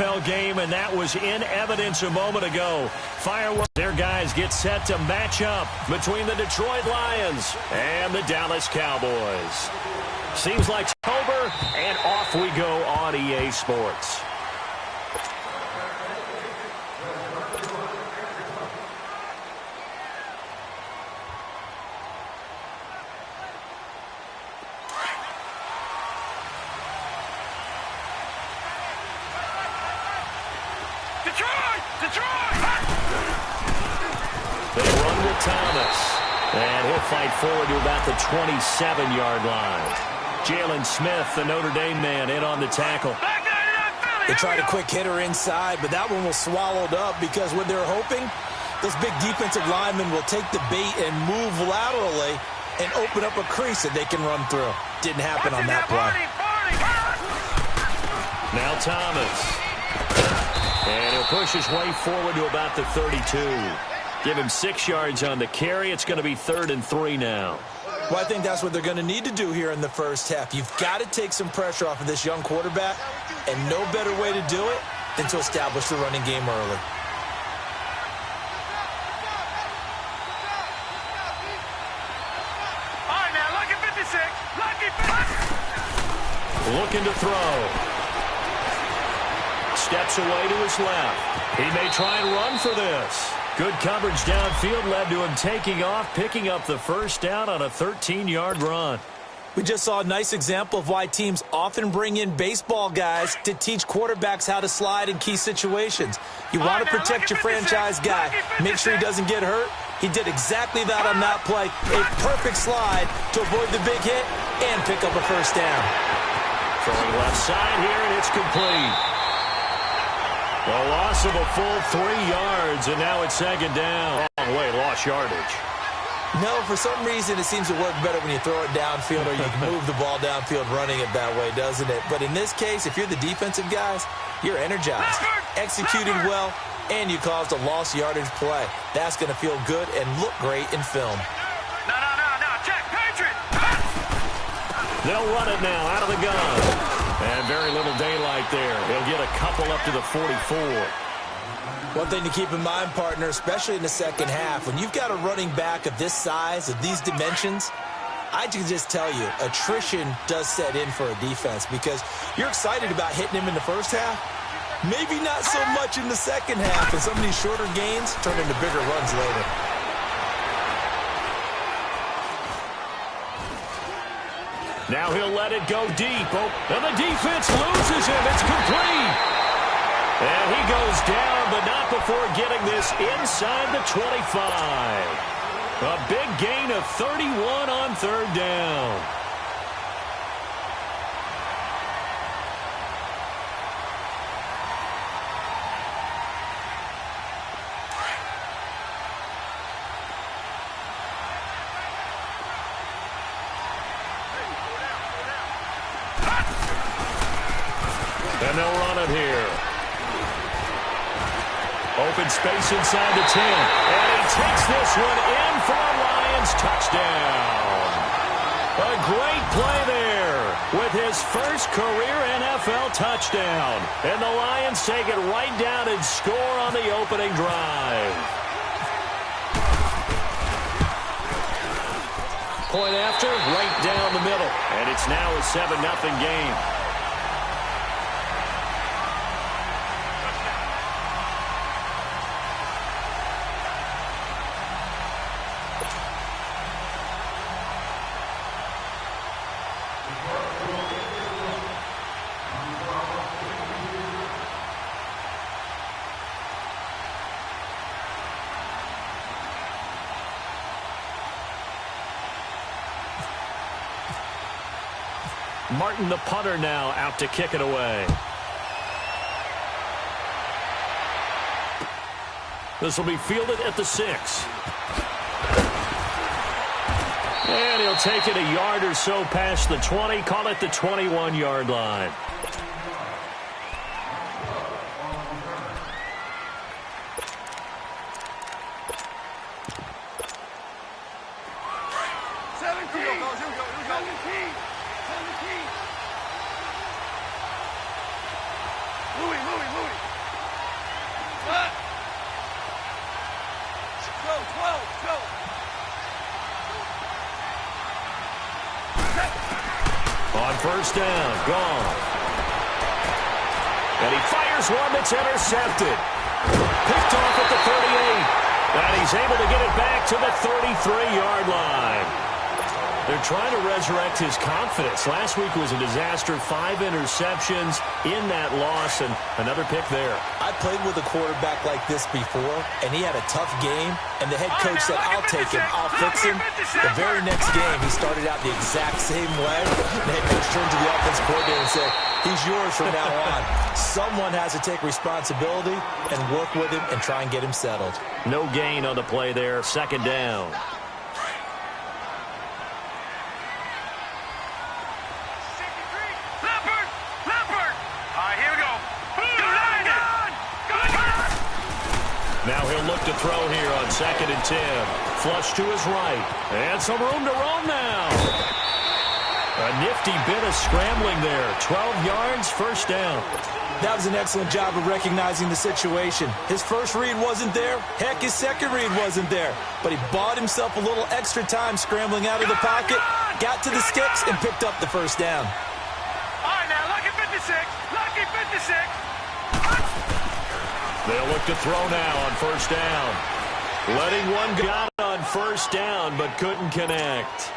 NFL game, and that was in evidence a moment ago. Fireworks. Their guys get set to match up between the Detroit Lions and the Dallas Cowboys. Seems like October, and off we go on EA Sports. They run with Thomas, and he'll fight forward to about the 27-yard line. Jalen Smith, the Notre Dame man, in on the tackle. They tried a quick hitter inside, but that one was swallowed up because what they're hoping, those big defensive linemen will take the bait and move laterally and open up a crease that they can run through. Didn't happen on that play. Now Thomas. And he'll push his way forward to about the 32. Give him 6 yards on the carry. It's going to be 3rd and 3 now. Well, I think that's what they're going to need to do here in the first half. You've got to take some pressure off of this young quarterback, and no better way to do it than to establish the running game early. All right, now, lucky 56. Lucky 56. Looking to throw. Steps away to his left. He may try and run for this. Good coverage downfield led to him taking off, picking up the first down on a 13-yard run. We just saw a nice example of why teams often bring in baseball guys to teach quarterbacks how to slide in key situations. You want to protect your franchise guy. Make sure he doesn't get hurt. He did exactly that on that play. A perfect slide to avoid the big hit and pick up a first down. Throwing left side here, and it's complete. A loss of a full 3 yards, and now it's 2nd down. Long way, lost yardage. No, for some reason it seems to work better when you throw it downfield or you can move the ball downfield running it that way, doesn't it? But in this case, if you're the defensive guys, you're energized, executing well, and you caused a lost yardage play. That's going to feel good and look great in film. No, check, Patriot. They'll run it now out of the gun. And very little daylight there. He'll get a couple up to the 44. One thing to keep in mind, partner, especially in the second half, when you've got a running back of this size, of these dimensions, I can just tell you, attrition does set in for a defense because you're excited about hitting him in the first half. Maybe not so much in the second half, and some of these shorter gains turn into bigger runs later. Now he'll let it go deep. Oh, and the defense loses him. It's complete. And he goes down, but not before getting this inside the 25. A big gain of 31 on 3rd down. And they'll run it here. Open space inside the 10. And he takes this one in for a Lions touchdown. A great play there with his first career NFL touchdown. And the Lions take it right down and score on the opening drive. Point after, right down the middle. And it's now a 7-0 game. Martin, the punter, now out to kick it away. This will be fielded at the 6. And he'll take it a yard or so past the 20. Call it the 21-yard line. Louis. first down. Gone. And he fires one that's intercepted. Picked off at the 38. And he's able to get it back to the 33-yard line. They're trying to resurrect his confidence. Last week was a disaster. 5 interceptions in that loss, and another pick there. I played with a quarterback like this before, and he had a tough game, and the head coach said, I'll take him, I'll fix him. The very next game, he started out the exact same way. The head coach turned to the offensive coordinator and said, he's yours from now on. Someone has to take responsibility and work with him and try and get him settled. No gain on the play there. Second down. Now he'll look to throw here on 2nd and 10. Flush to his right. And some room to roam now. A nifty bit of scrambling there. 12 yards, first down. That was an excellent job of recognizing the situation. His first read wasn't there. Heck, his second read wasn't there. But he bought himself a little extra time scrambling out of the pocket, got to the sticks, and picked up the first down. All right, now, lucky 56. Lucky 56. They'll look to throw now on first down. Letting one go on first down, but couldn't connect.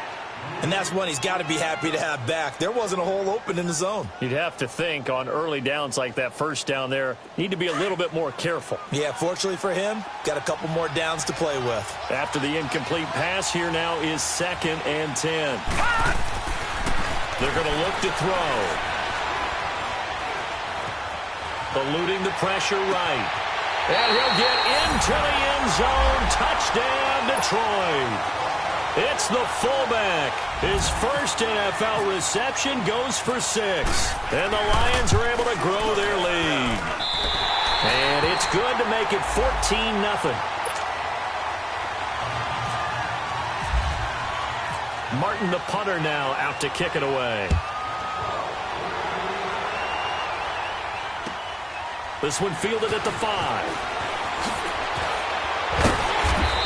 And that's one he's got to be happy to have back. There wasn't a hole open in the zone. You'd have to think on early downs like that first down there, need to be a little bit more careful. Yeah, fortunately for him, got a couple more downs to play with. After the incomplete pass, here now is 2nd and 10. They're going to look to throw. Eluding the pressure right. And he'll get into the end zone. Touchdown, Detroit. It's the fullback. His first NFL reception goes for 6. And the Lions are able to grow their lead. And it's good to make it 14-0. Martin, the punter, now out to kick it away. This one fielded at the 5.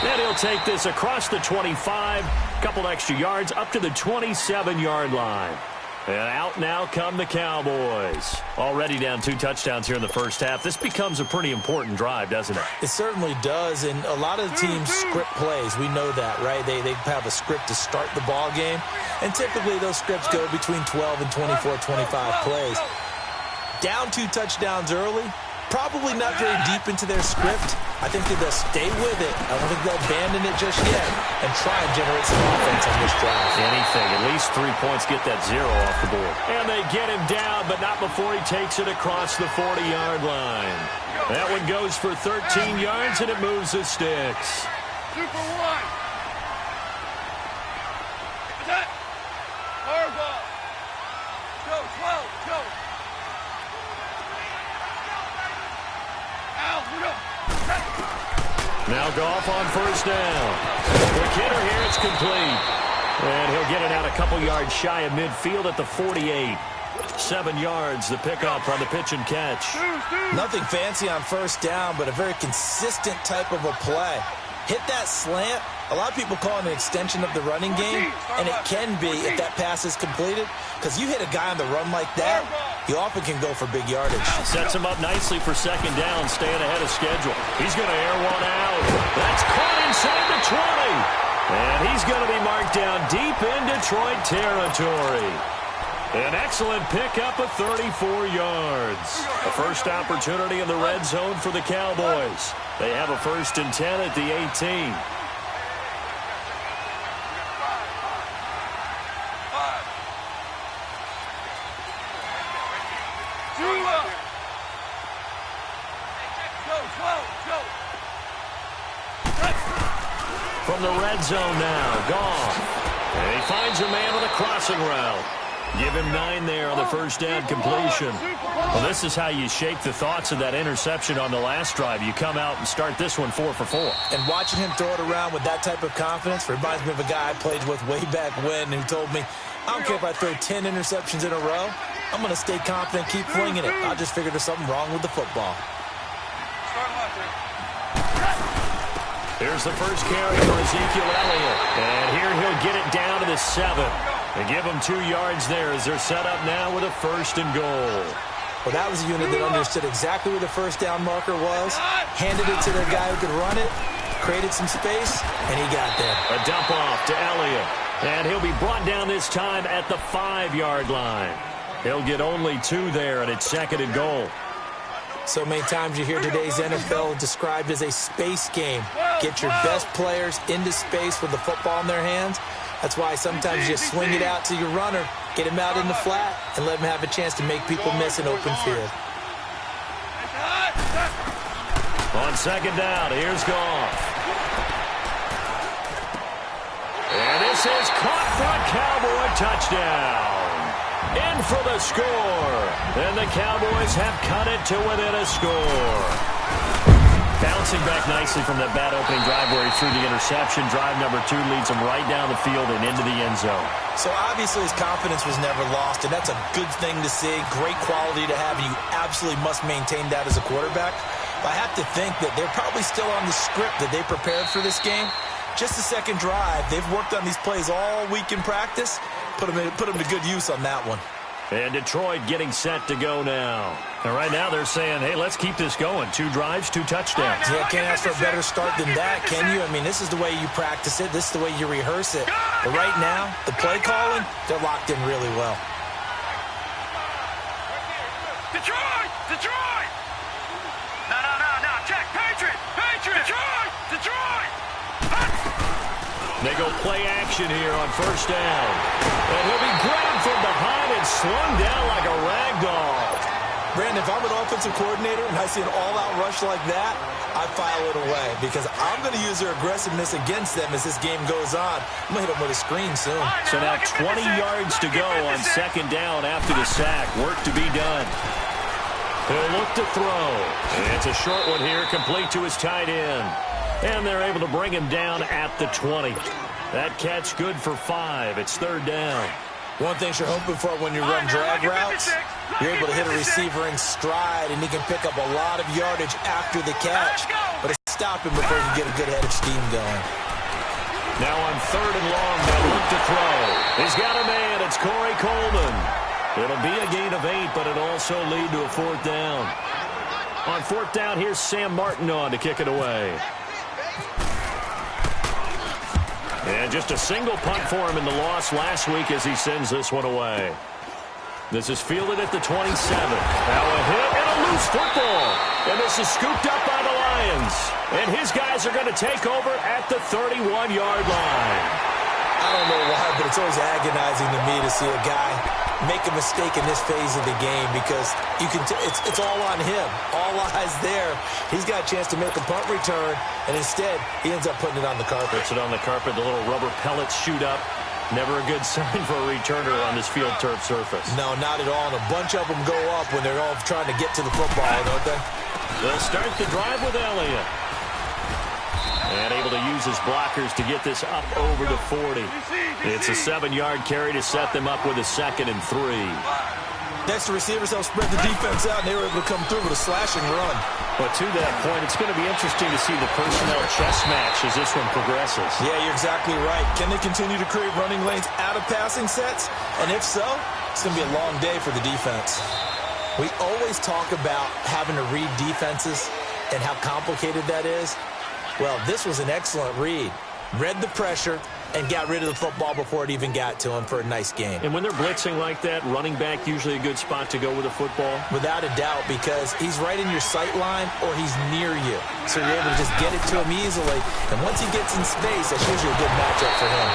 And he'll take this across the 25. Couple extra yards up to the 27-yard line. And out now come the Cowboys. Already down 2 touchdowns here in the first half. This becomes a pretty important drive, doesn't it? It certainly does. And a lot of the teams script plays. We know that, right? They have a script to start the ball game. And typically those scripts go between 12 and 24, 25 plays. Down 2 touchdowns early, probably not very deep into their script. I think that they'll stay with it. I don't think they'll abandon it just yet and try and generate some offense on this drive. Anything, at least 3 points, get that 0 off the board. And they get him down, but not before he takes it across the 40-yard line. That one goes for 13 yards, and it moves the sticks. 2 for 1. Attack. Hard ball. Go, 12, go. Now Goff on first down. The kidder here, it's complete. And he'll get it out a couple yards shy of midfield at the 48. 7 yards, the pickup on the pitch and catch. Nothing fancy on first down, but a very consistent type of a play. Hit that slant. A lot of people call it an extension of the running game, and it can be if that pass is completed, because you hit a guy on the run like that, he often can go for big yardage. Sets him up nicely for second down, staying ahead of schedule. He's going to air one out. That's caught inside the 20. And he's going to be marked down deep in Detroit territory. An excellent pickup of 34 yards. A first opportunity in the red zone for the Cowboys. They have a 1st and 10 at the 18. From the red zone now, Goff. And he finds a man on the crossing route. Give him 9 there on the first down completion. Well, this is how you shake the thoughts of that interception on the last drive. You come out and start this one 4 for 4. And watching him throw it around with that type of confidence reminds me of a guy I played with way back when who told me, I don't care if I throw 10 interceptions in a row. I'm going to stay confident, keep flinging it. I just figured there's something wrong with the football. Here's the first carry for Ezekiel Elliott. And here he'll get it down to the 7. They give them 2 yards there as they're set up now with a 1st and goal. Well, that was a unit that understood exactly where the first down marker was, handed it to their guy who could run it, created some space, and he got there. A dump off to Elliott, and he'll be brought down this time at the 5-yard line. He'll get only 2 there, and it's 2nd and goal. So many times you hear today's NFL described as a space game. Get your best players into space with the football in their hands. That's why sometimes you just swing it out to your runner, get him out in the flat, and let him have a chance to make people miss an open field. On 2nd down, here's Goff. And this is caught for a Cowboy touchdown. In for the score. And the Cowboys have cut it to within a score. Bouncing back nicely from that bad opening drive where he threw the interception. Drive number 2 leads him right down the field and into the end zone. So obviously his confidence was never lost, and that's a good thing to see. Great quality to have, and you absolutely must maintain that as a quarterback. But I have to think that they're probably still on the script that they prepared for this game. Just the second drive. They've worked on these plays all week in practice. Put them to good use on that one. And Detroit getting set to go now. And right now they're saying, hey, let's keep this going. 2 drives, 2 touchdowns. Yeah, can't ask for a better start than that, can you? I mean, this is the way you practice it. This is the way you rehearse it. But right now, the play calling, they're locked in really well. Detroit! Detroit! No. Check. Patriot! Detroit! Detroit! They go play action here on 1st down. And he'll be grabbed from behind and slung down like a rag doll. Brandon, if I'm an offensive coordinator and I see an all-out rush like that, I file it away because I'm going to use their aggressiveness against them as this game goes on. I'm going to hit them with a screen soon. So now 20 yards to go on 2nd down after the sack. Work to be done. He'll look to throw. And it's a short one here, complete to his tight end. And they're able to bring him down at the 20. That catch good for 5. It's 3rd down. One thing you're hoping for when you run drag routes, you're able to hit a receiver in stride, and he can pick up a lot of yardage after the catch. But it's stop him before you can get a good head of steam going. Now on 3rd and long, they'll look to throw. He's got a man. It's Corey Coleman. It'll be a gain of 8, but it'll also lead to a 4th down. On 4th down, here's Sam Martin on to kick it away. And just a single punt for him in the loss last week as he sends this one away. This is fielded at the 27. Now a hit and a loose football. And this is scooped up by the Lions. And his guys are going to take over at the 31-yard line. I don't know why, but it's always agonizing to me to see a guy make a mistake in this phase of the game because you can it's all on him. All eyes there. He's got a chance to make a punt return, and instead he ends up putting it on the carpet. Puts it on the carpet. The little rubber pellets shoot up. Never a good sign for a returner on this field turf surface. No, not at all. And a bunch of them go up when they're all trying to get to the football, don't they? They'll start the drive with Elliott. And able to use his blockers to get this up over to 40. It's a 7-yard carry to set them up with a 2nd and 3. Next, the receivers help spread the defense out, and they were able to come through with a slashing run. But to that point, it's going to be interesting to see the personnel chess match as this one progresses. Yeah, you're exactly right. Can they continue to create running lanes out of passing sets? And if so, it's going to be a long day for the defense. We always talk about having to read defenses and how complicated that is. Well, this was an excellent read. Read the pressure and got rid of the football before it even got to him for a nice game. And when they're blitzing like that, running back usually a good spot to go with the football? Without a doubt, because he's right in your sight line or he's near you. So you're able to just get it to him easily. And once he gets in space, that's usually a good matchup for him.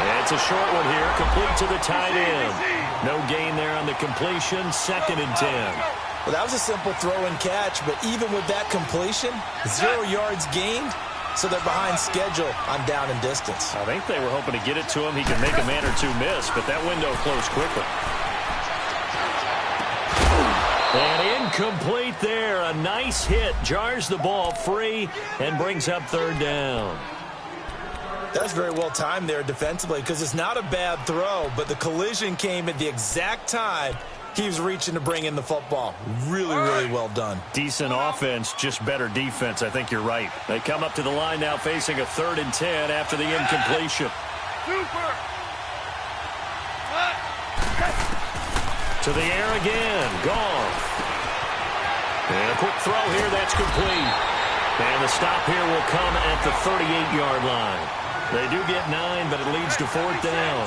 And it's a short one here, complete to the tight end. No gain there on the completion, 2nd and 10. Well, that was a simple throw and catch, but even with that completion, 0 yards gained, so they're behind schedule on down and distance. I think they were hoping to get it to him. He could make a man or two miss, but that window closed quickly. And incomplete there. A nice hit. Jars the ball free and brings up 3rd down. That's very well timed there defensively because it's not a bad throw, but the collision came at the exact time he was reaching to bring in the football. Really, really well done. Decent offense, just better defense. I think you're right. They come up to the line now facing a 3rd and 10 after the incompletion. To the air again. Goff. And a quick throw here. That's complete. And the stop here will come at the 38-yard line. They do get 9, but it leads to 4th down.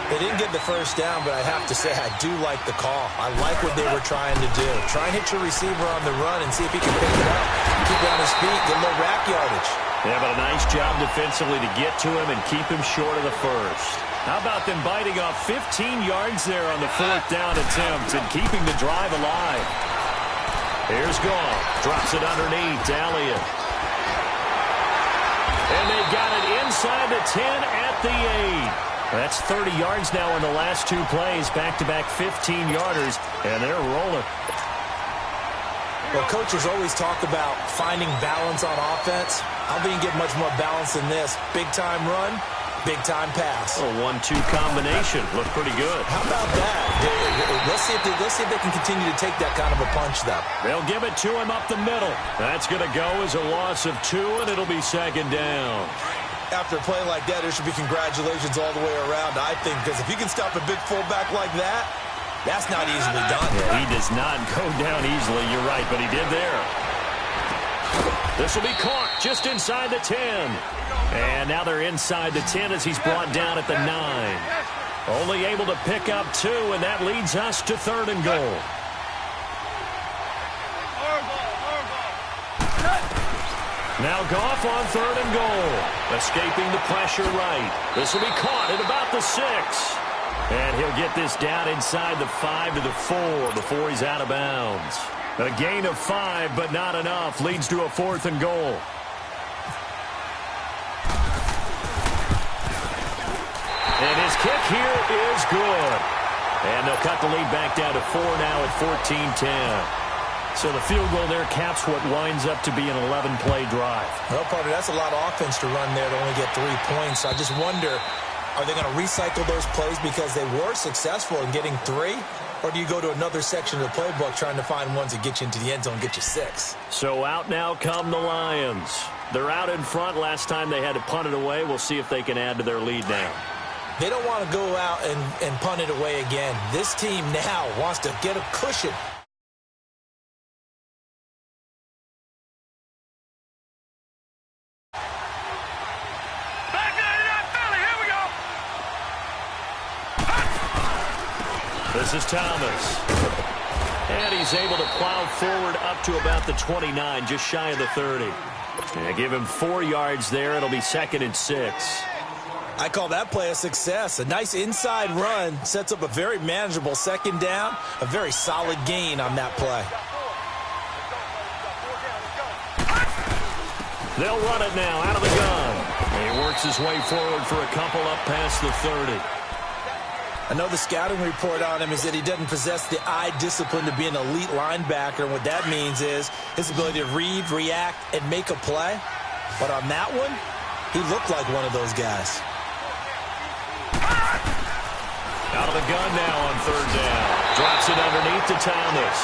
They didn't get the first down, but I have to say I do like the call. I like what they were trying to do. Try and hit your receiver on the run and see if he can pick it up. Keep it on his feet, get a little rack yardage. Yeah, but a nice job defensively to get to him and keep him short of the first. How about them biting off 15 yards there on the 4th down attempt and keeping the drive alive? Here's Goff. Drops it underneath to Elliott. And they got it inside the 10 at the 8. That's 30 yards now in the last 2 plays. Back-to-back 15-yarders, and they're rolling. Well, coaches always talk about finding balance on offense. I don't think you get much more balance than this. Big-time run, big-time pass. A 1-2 combination. Looked pretty good. How about that? Let's see if they can continue to take that kind of a punch, though. They'll give it to him up the middle. That's going to go as a loss of 2, and it'll be 2nd down. After a play like that, there should be congratulations all the way around, I think, because if you can stop a big fullback like that, that's not easily done. Yeah, he does not go down easily, you're right, but he did there. This will be caught just inside the 10. And now they're inside the 10 as he's brought down at the 9. Only able to pick up 2, and that leads us to 3rd and goal. Now Goff on 3rd and goal. Escaping the pressure right. This will be caught at about the 6. And he'll get this down inside the 5 to the 4 before he's out of bounds. A gain of 5, but not enough. Leads to a 4th and goal. And his kick here is good. And they'll cut the lead back down to 4 now at 14-10. So the field goal there caps what winds up to be an 11-play drive. Well, partner, that's a lot of offense to run there to only get 3 points. I just wonder, are they going to recycle those plays because they were successful in getting 3? Or do you go to another section of the playbook trying to find ones that get you into the end zone and get you 6? So out now come the Lions. They're out in front. Last time they had to punt it away. We'll see if they can add to their lead now. They don't want to go out and punt it away again. This team now wants to get a cushion. This is Thomas. And he's able to plow forward up to about the 29, just shy of the 30. And give him 4 yards there. It'll be 2nd and 6. I call that play a success. A nice inside run sets up a very manageable 2nd down. A very solid gain on that play. They'll run it now out of the gun. And he works his way forward for a couple up past the 30. I know the scouting report on him is that he doesn't possess the eye discipline to be an elite linebacker. And what that means is his ability to read, react, and make a play. But on that one, he looked like one of those guys. Out of the gun now on 3rd down. Drops it underneath to Thomas.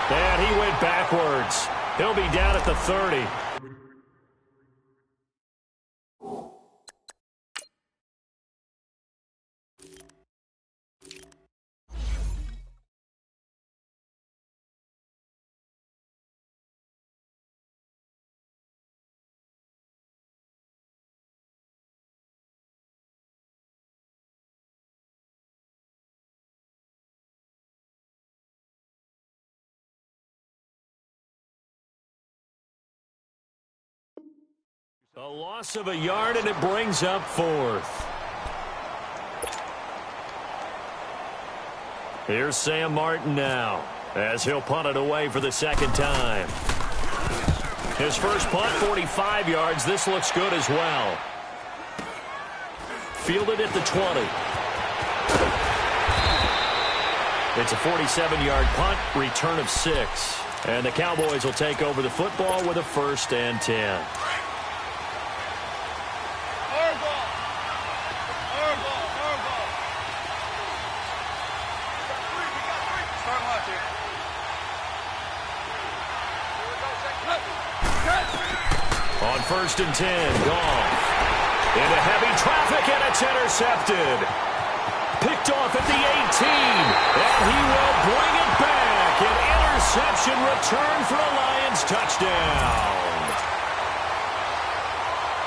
And he went backwards. He'll be down at the 30. A loss of a yard, and it brings up 4th. Here's Sam Martin now, as he'll punt it away for the 2nd time. His first punt, 45 yards. This looks good as well. Fielded at the 20. It's a 47-yard punt, return of 6. And the Cowboys will take over the football with a 1st and 10. On 1st and 10, Goff. Into heavy traffic, and it's intercepted. Picked picked off at the 18. And he will bring it back. An interception return for a Lions touchdown.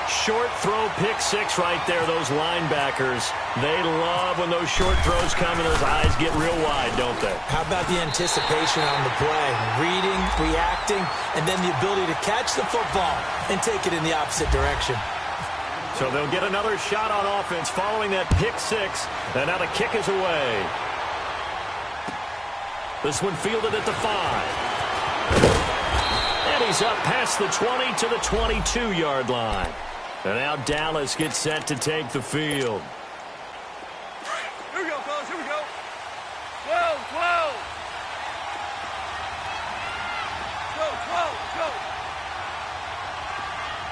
Short throw, pick six right there, those linebackers. They love when those short throws come and those eyes get real wide, don't they? How about the anticipation on the play? Reading, reacting, and then the ability to catch the football and take it in the opposite direction. So they'll get another shot on offense following that pick six, and now the kick is away. This one fielded at the 5. And he's up past the 20 to the 22-yard line. And now Dallas gets set to take the field. Here we go, fellas. Here we go. 12, 12. 12, 12.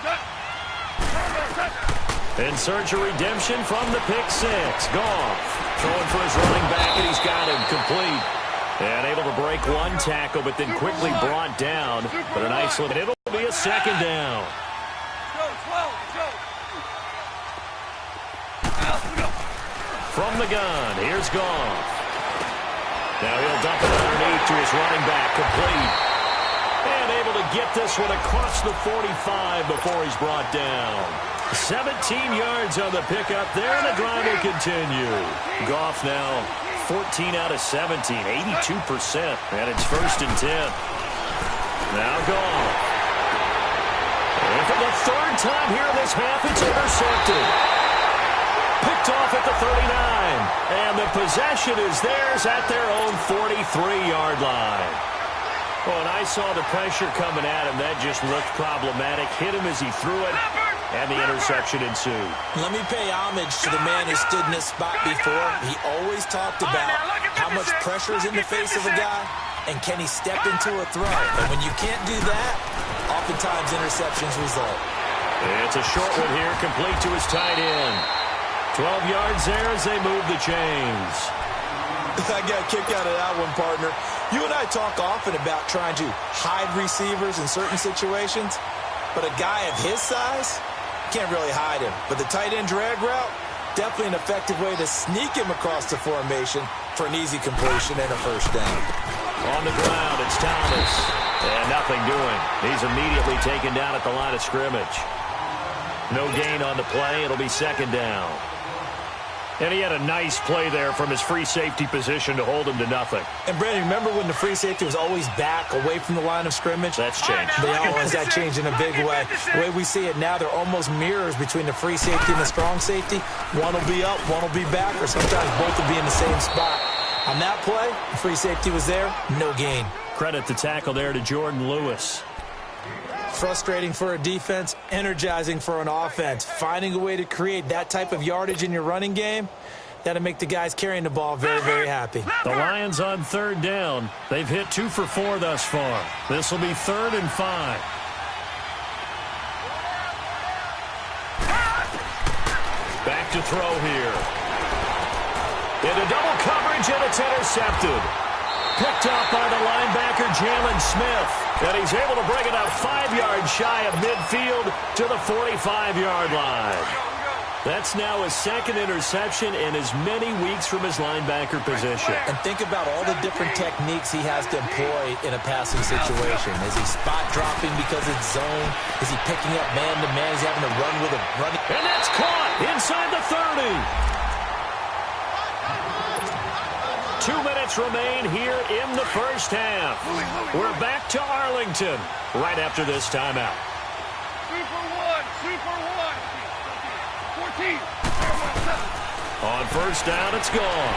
Let's go. In search of redemption from the pick six. Goff throwing for his running back, and he's got him complete. And able to break one tackle, but then quickly brought down. But a nice look. It'll be a second down. From the gun, here's Goff. Now he'll dump it underneath to his running back, complete. And able to get this one across the 45 before he's brought down. 17 yards on the pickup there, and the drive will continue. Goff now 14 out of 17, 82%. And it's 1st and 10. Now Goff. And for the third time here in this half, it's intercepted. Picked off at the 39. And the possession is theirs at their own 43-yard line. Well, and I saw the pressure coming at him. That just looked problematic. Hit him as he threw it, and the interception ensued. Let me pay homage to the man who stood in this spot before. He always talked about how much pressure is in the face of a guy, and can he step into a throw. And when you can't do that, oftentimes interceptions result. It's a short one here, complete to his tight end. 12 yards there as they move the chains. I got a kick out of that one, partner. You and I talk often about trying to hide receivers in certain situations, but a guy of his size can't really hide him. But the tight end drag route, definitely an effective way to sneak him across the formation for an easy completion and a first down. On the ground, it's Thomas. And nothing doing. He's immediately taken down at the line of scrimmage. No gain on the play. It'll be second down. And he had a nice play there from his free safety position to hold him to nothing. And, Brandon, remember when the free safety was always back away from the line of scrimmage? That's changed. They always that changed in a big way. The way we see it now, they're almost mirrors between the free safety and the strong safety. One will be up, one will be back, or sometimes both will be in the same spot. On that play, the free safety was there, no gain. Credit the tackle there to Jordan Lewis. Frustrating for a defense, energizing for an offense. Finding a way to create that type of yardage in your running game, that'll make the guys carrying the ball very, very happy. The Lions on third down. They've hit 2 for 4 thus far. This will be 3rd and 5. Back to throw here. Into double coverage, and it's intercepted. Picked off by the linebacker, Jalen Smith. And he's able to bring it up 5 yards shy of midfield to the 45-yard line. That's now his 2nd interception in as many weeks from his linebacker position. And think about all the different techniques he has to employ in a passing situation. Is he spot dropping because it's zone? Is he picking up man-to-man? Is he having to run with a running? And that's caught inside the 30. 2 minutes remain here in the first half. We're back to Arlington right after this timeout. 2 for 1. 14. On first down, it's gone.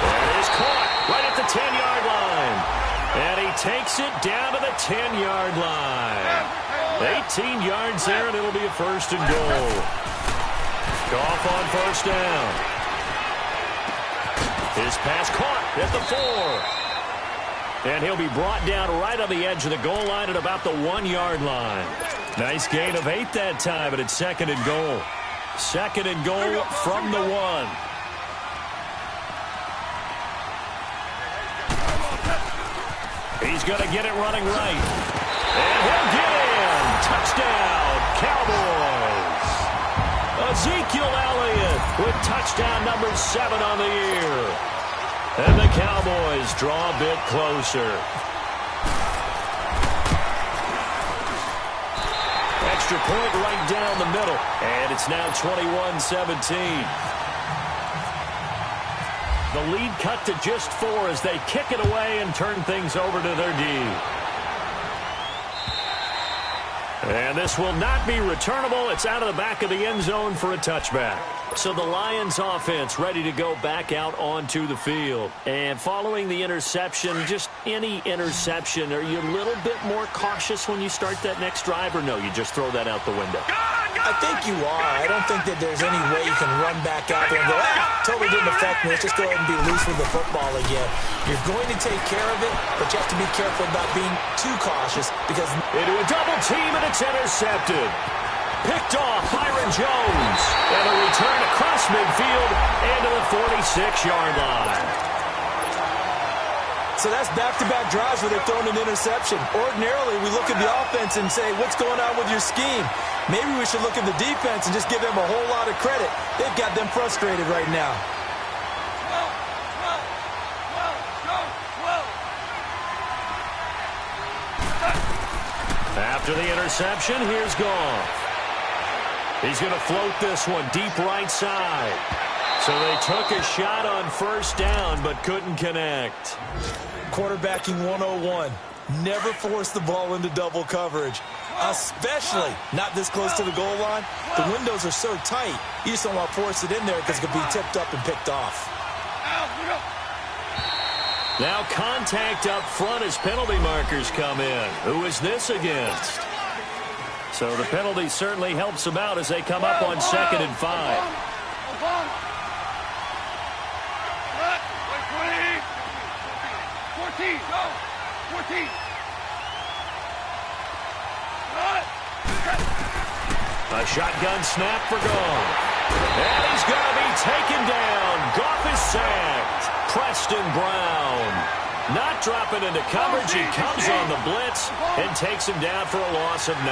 It is caught right at the 10-yard line. And he takes it down to the 10-yard line. 18 yards there, and it'll be a 1st and goal. Goff on first down. His pass caught at the 4. And he'll be brought down right on the edge of the goal line at about the 1-yard line. Nice gain of 8 that time, but it's 2nd and goal. 2nd and goal from the 1. He's going to get it running right. And he'll get in. Touchdown, Cowboys. Ezekiel Elliott with touchdown. touchdown number 7 on the year. And the Cowboys draw a bit closer. Extra point right down the middle. And it's now 21-17. The lead cut to just 4 as they kick it away and turn things over to their D. And this will not be returnable. It's out of the back of the end zone for a touchback. So the Lions offense ready to go back out onto the field. And following the interception, just any interception, are you a little bit more cautious when you start that next drive, or no, you just throw that out the window? I think you are. I don't think that there's any way you can run back out there and go, totally didn't affect me. Let's just go ahead and be loose with the football again. You're going to take care of it, but you have to be careful about being too cautious because... Into a double team, and it's intercepted. Picked off Byron Jones. And a return across midfield into the 46-yard line. So that's back-to-back drives where they're throwing an interception. Ordinarily, we look at the offense and say, what's going on with your scheme? Maybe we should look at the defense and just give them a whole lot of credit. They've got them frustrated right now. After the interception, here's Goff. He's going to float this one deep right side. So they took a shot on first down but couldn't connect. Quarterbacking 101. Never force the ball into double coverage, especially not this close to the goal line. The windows are so tight, you just don't want to force it in there because it could be tipped up and picked off. Now contact up front as penalty markers come in. Who is this against? So the penalty certainly helps them out as they come up on 2nd and 5. 14, go! 14! A shotgun snap for Goff. And he's going to be taken down. Goff is sacked. Preston Brown not dropping into coverage. He comes on the blitz and takes him down for a loss of 9.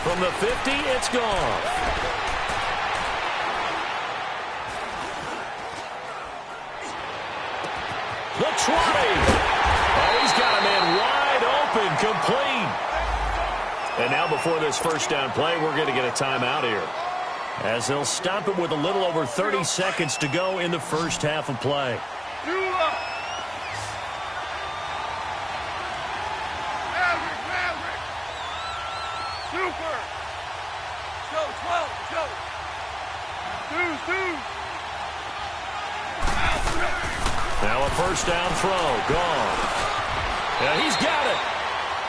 From the 50, it's Goff. The 20. Oh, he's got a man wide open, complete. And now before this first down play, we're going to get a timeout here, as they'll stop it with a little over 30 seconds to go in the first half of play. Now a first down throw. Gone. Yeah, he's got it.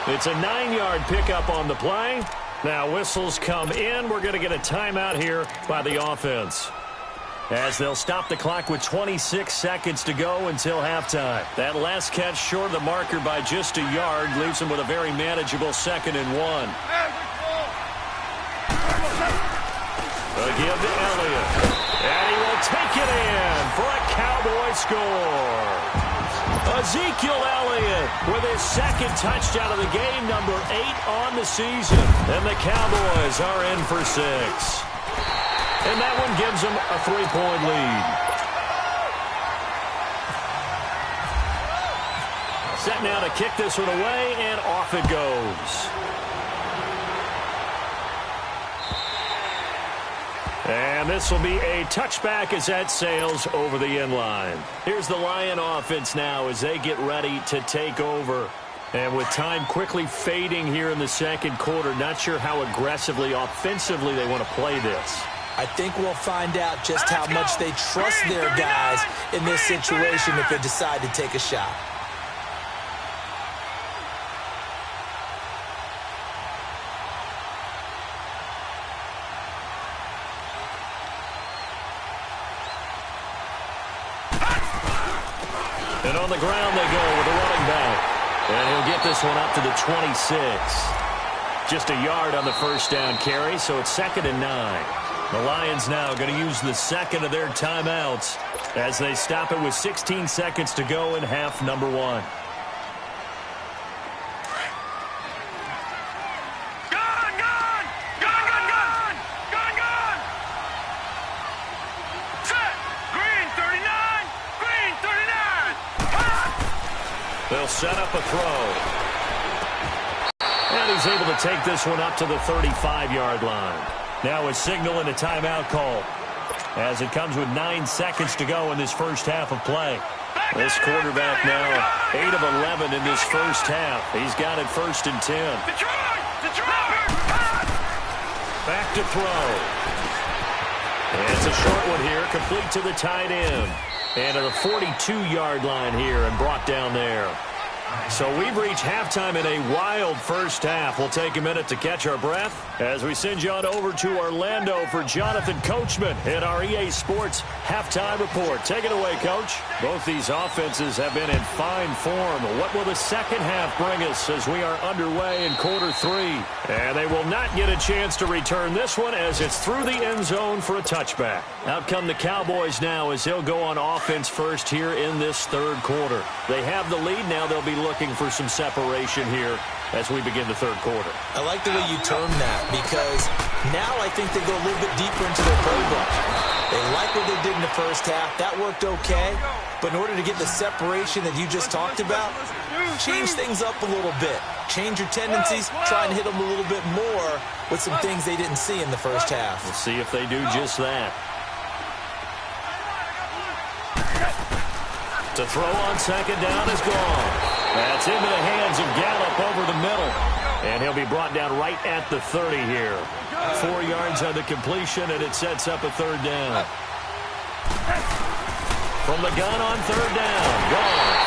It's a 9-yard pickup on the play. Now whistles come in. We're going to get a timeout here by the offense, as they'll stop the clock with 26 seconds to go until halftime. That last catch short of the marker by just a yard leaves them with a very manageable 2nd and 1. A give to Elliott. And he will take it in for a Cowboy score. Ezekiel Elliott with his 2nd touchdown of the game, number 8 on the season. And the Cowboys are in for 6. And that one gives them a 3-point lead. Set now to kick this one away, and off it goes. And this will be a touchback as that sails over the end line. Here's the Lion offense now as they get ready to take over. And with time quickly fading here in the second quarter, not sure how aggressively, offensively they want to play this. I think we'll find out just how much they trust their guys in this situation if they decide to take a shot. And on the ground they go with a running back. And he'll get this one up to the 26. Just a yard on the first down carry, so it's 2nd and 9. The Lions now going to use the second of their timeouts as they stop it with 16 seconds to go in half number 1. They'll set up a throw. And he's able to take this one up to the 35-yard line. Now a signal and a timeout call as it comes with 9 seconds to go in this first half of play. This quarterback now 8 of 11 in this first half. He's got it 1st and 10. Back to throw. And it's a short one here, complete to the tight end. And at the 42-yard line here and brought down there. So we've reached halftime in a wild first half. We'll take a minute to catch our breath as we send you on over to Orlando for Jonathan Coachman in our EA Sports halftime report. Take it away, Coach. Both these offenses have been in fine form. What will the second half bring us as we are underway in quarter 3? And they will not get a chance to return this one as it's through the end zone for a touchback. Out come the Cowboys now as they'll go on offense first here in this third quarter. They have the lead. Now they'll be looking for some separation here as we begin the third quarter. I like the way you term that because now I think they go a little bit deeper into their playbook. They like what they did in the first half. That worked okay. But in order to get the separation that you just talked about, change things up a little bit. Change your tendencies. Try and hit them a little bit more with some things they didn't see in the first half. We'll see if they do just that. To throw on second down is gone. That's into the hands of Gallup over the middle. And he'll be brought down right at the 30 here. 4 yards on the completion, and it sets up a third down. From the gun on third down. Gone.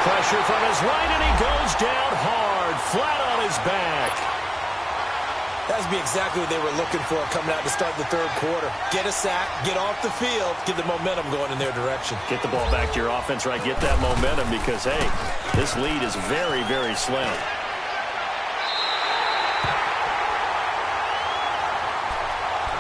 Pressure from his right, and he goes down hard, flat on his back. That would be exactly what they were looking for coming out to start the third quarter. Get a sack, get off the field, get the momentum going in their direction. Get the ball back to your offense, right? Get that momentum because, hey, this lead is very, very slim.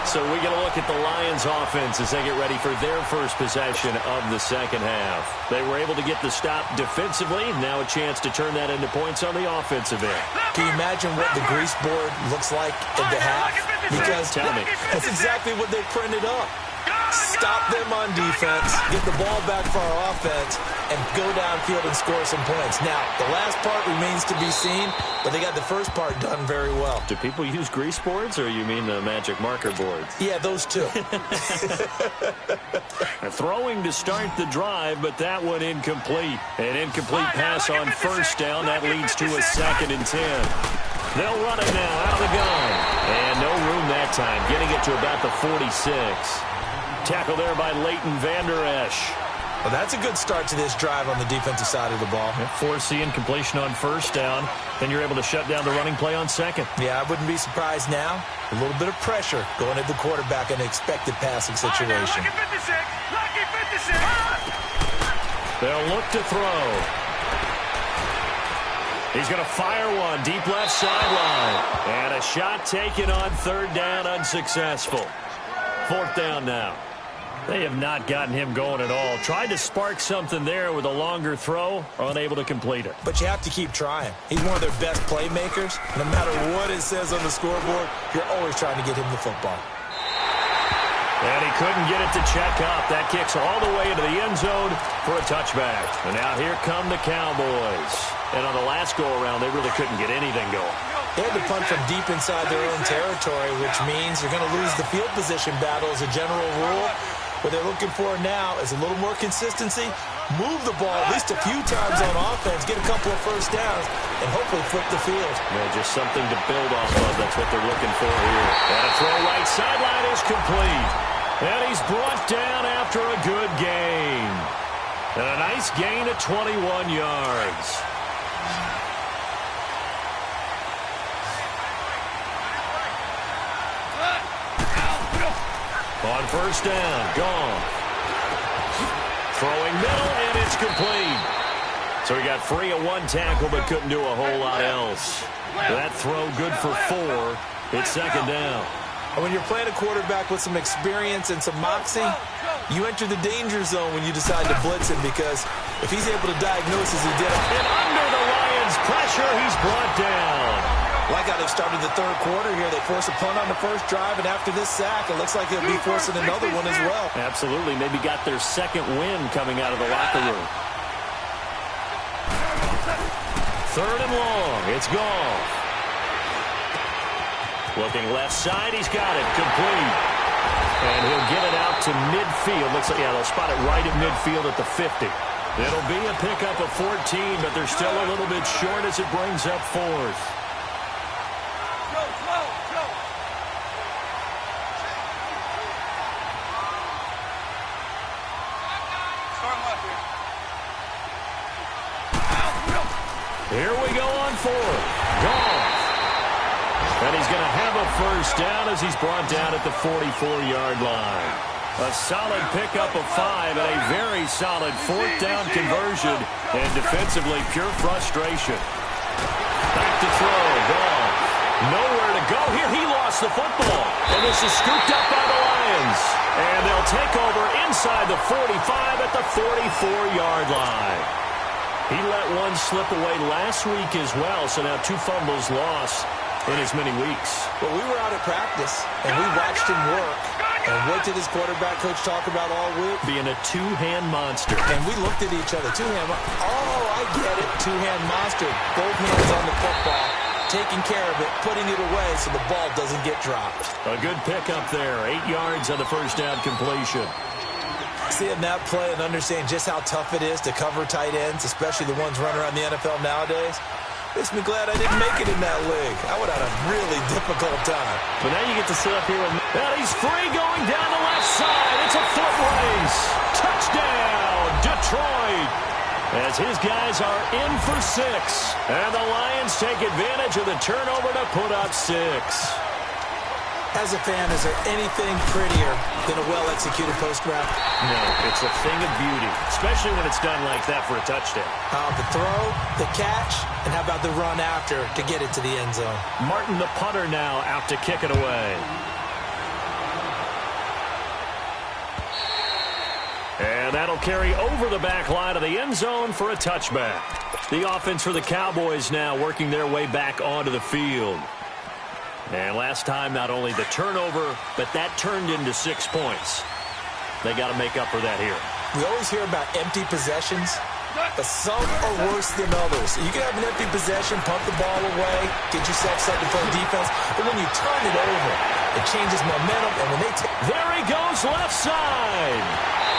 So we get a look at the Lions offense as they get ready for their first possession of the second half. They were able to get the stop defensively. Now a chance to turn that into points on the offensive end. Can you imagine what the grease board looks like at the half? Because tell me. That's exactly what they printed up. Stop them on defense, get the ball back for our offense, and go downfield and score some points. Now, the last part remains to be seen, but they got the first part done very well. Do people use grease boards, or you mean the magic marker boards? Yeah, those two. Throwing to start the drive, but that one incomplete. An incomplete pass on first down. That leads to a 2nd and 10. They'll run it now out of the gun. And no room that time, getting it to about the 46. Tackle there by Leighton Vander Esch. Well, that's a good start to this drive on the defensive side of the ball. Forcing completion on first down. Then you're able to shut down the running play on second. Yeah, I wouldn't be surprised now. A little bit of pressure going at the quarterback in an expected passing situation. Lucky 56. They'll look to throw. He's going to fire one deep left sideline. And a shot taken on third down, unsuccessful. 4th down now. They have not gotten him going at all. Tried to spark something there with a longer throw, unable to complete it. But you have to keep trying. He's one of their best playmakers. No matter what it says on the scoreboard, you're always trying to get him the football. And he couldn't get it to check up. That kicks all the way into the end zone for a touchback. And now here come the Cowboys. And on the last go-around, they really couldn't get anything going. They had to punt from deep inside their own territory, which means they're going to lose the field position battle as a general rule. What they're looking for now is a little more consistency, move the ball at least a few times on offense, get a couple of first downs, and hopefully flip the field. Yeah, just something to build off of. That's what they're looking for here. And a throw right sideline is complete. And he's brought down after a good gain. And a nice gain of 21 yards. On first down, gone. Throwing middle, and it's complete. So he got free of one tackle, but couldn't do a whole lot else. That throw good for 4. It's 2nd down. And when you're playing a quarterback with some experience and some moxie, you enter the danger zone when you decide to blitz him, because if he's able to diagnose as he did. And under the Lions' pressure, he's brought down. Like how they've started the third quarter here. They force a punt on the first drive, and after this sack, it looks like they'll be forcing another one as well. Absolutely. Maybe got their second win coming out of the locker room. Third and long. It's Goff. Looking left side. He's got it. Complete. And he'll get it out to midfield. Looks like, yeah, they'll spot it right at midfield at the 50. It'll be a pickup of 14, but they're still a little bit short as it brings up fourth. Here we go on fourth. Goff. And he's going to have a first down as he's brought down at the 44-yard line. A solid pickup of 5 and a very solid fourth down conversion. And defensively, pure frustration. Back to throw. Goff. Nowhere to go here. He lost the football. And this is scooped up by the Lions. And they'll take over inside the 45 at the 44-yard line. He let one slip away last week as well, so now 2 fumbles lost in as many weeks. But we were out at practice, and we watched him work. And what did his quarterback coach talk about all week? Being a two-hand monster. And we looked at each other. Two-hand. Oh, I get it. Two-hand monster. Both hands on the football, taking care of it, putting it away so the ball doesn't get dropped. A good pickup there. 8 yards on the first down completion. Seeing that play and understanding just how tough it is to cover tight ends, especially the ones running around the NFL nowadays, makes me glad I didn't make it in that league. I would have had a really difficult time. But now you get to sit up here with... And he's free going down the left side. It's a foot race. Touchdown, Detroit. As his guys are in for 6. And the Lions take advantage of the turnover to put up 6. As a fan, is there anything prettier than a well-executed post route? No, it's a thing of beauty, especially when it's done like that for a touchdown. How about the throw, the catch, and how about the run after to get it to the end zone? Martin, the punter, now out to kick it away. And that'll carry over the back line of the end zone for a touchback. The offense for the Cowboys now working their way back onto the field. And last time, not only the turnover, but that turned into 6 points. They got to make up for that here. We always hear about empty possessions, but some are worse than others. You can have an empty possession, punt the ball away, get yourself set to play defense, but when you turn it over, it changes momentum, and when they take... There he goes left side.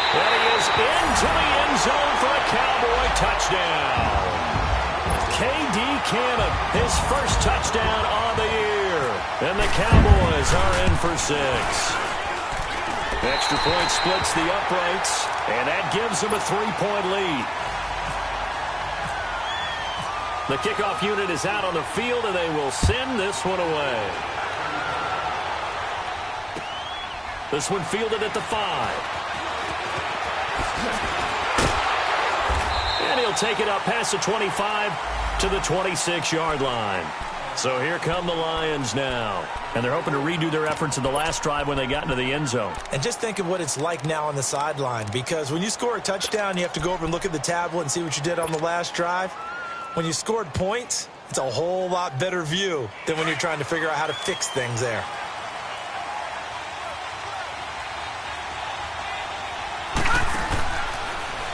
And he is into the end zone for a Cowboy touchdown. K.D. Cannon, his first touchdown on the year. And the Cowboys are in for 6. Extra point splits the uprights, and that gives them a 3-point lead. The kickoff unit is out on the field, and they will send this one away. This one fielded at the 5. And he'll take it up past the 25 to the 26-yard line. So here come the Lions now. And they're hoping to redo their efforts in the last drive when they got into the end zone. And just think of what it's like now on the sideline, because when you score a touchdown, you have to go over and look at the tablet and see what you did on the last drive. When you scored points, it's a whole lot better view than when you're trying to figure out how to fix things there.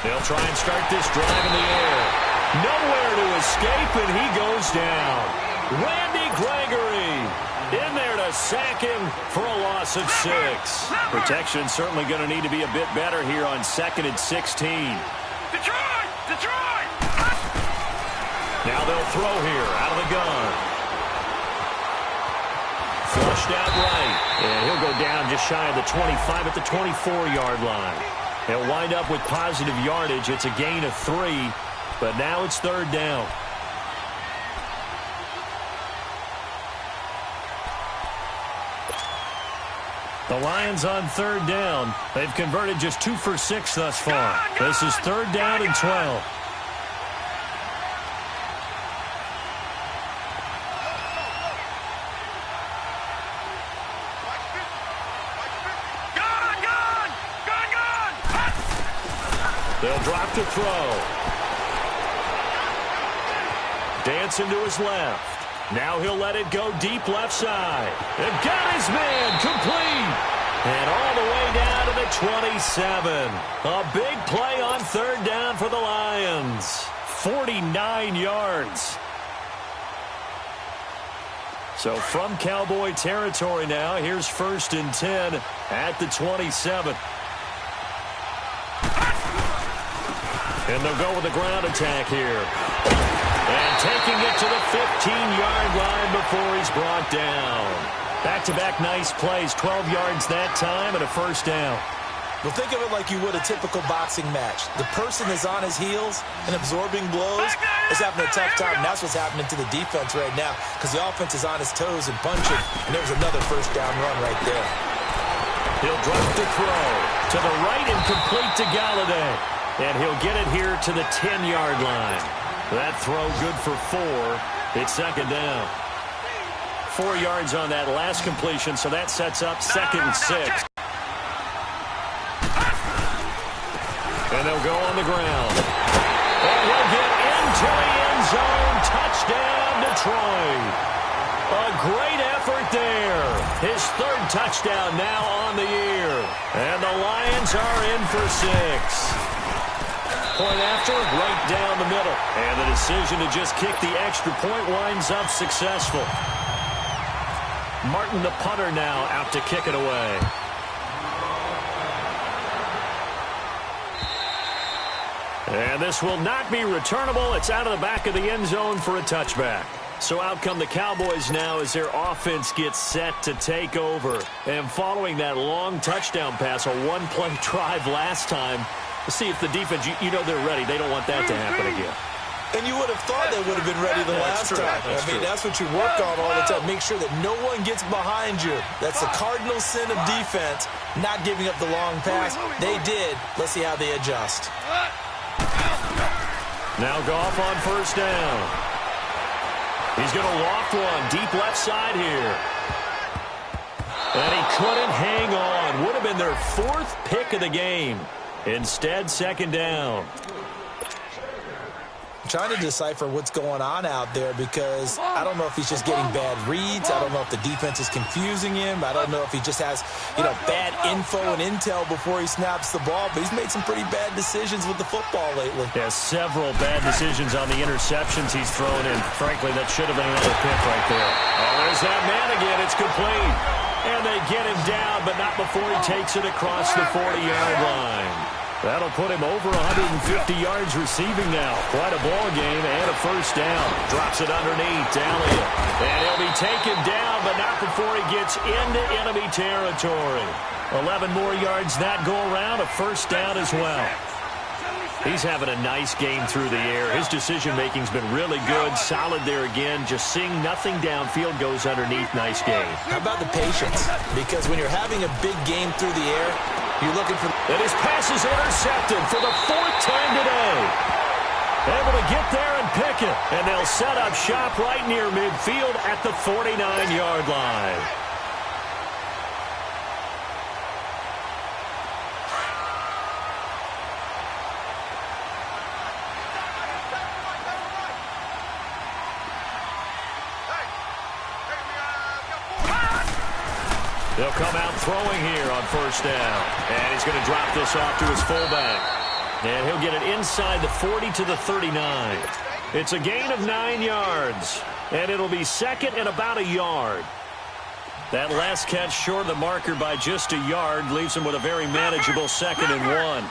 They'll try and start this drive in the air. Nowhere to escape, and he goes down. Randy Gregory in there to sack him for a loss of 6. Protection certainly going to need to be a bit better here on 2nd and 16. Detroit! Detroit! Now they'll throw here out of the gun. Flushed out right. And he'll go down just shy of the 25 at the 24-yard line. He'll wind up with positive yardage. It's a gain of 3, but now it's 3rd down. The Lions on 3rd down. They've converted just 2 for 6 thus far. This is 3rd down and 12. Watch They'll drop to throw. Dancing to his left. Now he'll let it go deep left side. And got his man complete. And all the way down to the 27. A big play on third down for the Lions. 49 yards. So from Cowboy territory now, here's 1st and 10 at the 27. And they'll go with a ground attack here. And taking it to the 15-yard line before he's brought down. Back-to-back nice plays, 12 yards that time and a first down. Well, think of it like you would a typical boxing match. The person is on his heels and absorbing blows is having a tough time. And that's what's happening to the defense right now because the offense is on his toes and punching. And there's another first down run right there. He'll drop to throw to the right and complete to Galladay. And he'll get it here to the 10-yard line. That throw good for 4. It's second down. 4 yards on that last completion, so that sets up 2nd and 6. And they'll go on the ground. And he'll get into the end zone. Touchdown, Detroit. A great effort there. His 3rd touchdown now on the year. And the Lions are in for 6. Point after, right down the middle. And the decision to just kick the extra point winds up successful. Martin, the punter, now out to kick it away. And this will not be returnable. It's out of the back of the end zone for a touchback. So out come the Cowboys now as their offense gets set to take over. And following that long touchdown pass, a one-play drive last time, to see if the defense, you know they're ready. They don't want that to happen again. And you would have thought they would have been ready the last time. That's what you work on all the time. Make sure that no one gets behind you. That's the cardinal sin of defense, not giving up the long pass. They did. Let's see how they adjust. Now Goff on first down. He's going to loft one deep left side here. And he couldn't hang on. Would have been their 4th pick of the game. Instead, second down. I'm trying to decipher what's going on out there because I don't know if he's just getting bad reads. I don't know if the defense is confusing him. I don't know if he just has, bad info and intel before he snaps the ball. But he's made some pretty bad decisions with the football lately. Yeah, several bad decisions on the interceptions he's thrown in. Frankly, that should have been another pick right there. Oh, there's that man again. It's complete. And they get him down, but not before he takes it across the 40-yard line. That'll put him over 150 yards receiving now. Quite a ball game and a first down. Drops it underneath. Elliott. And he'll be taken down, but not before he gets into enemy territory. 11 more yards that go around. A first down as well. He's having a nice game through the air. His decision-making's been really good. Solid there again. Just seeing nothing downfield goes underneath. Nice game. How about the patience? Because when you're having a big game through the air, you're looking for... And his pass is intercepted for the 4th time today. Able to get there and pick it. And they'll set up shop right near midfield at the 49-yard line. They'll come out throwing here on first down. And he's going to drop this off to his fullback. And he'll get it inside the 40 to the 39. It's a gain of 9 yards. And it'll be second and about a yard. That last catch short of the marker by just a yard leaves him with a very manageable 2nd and 1.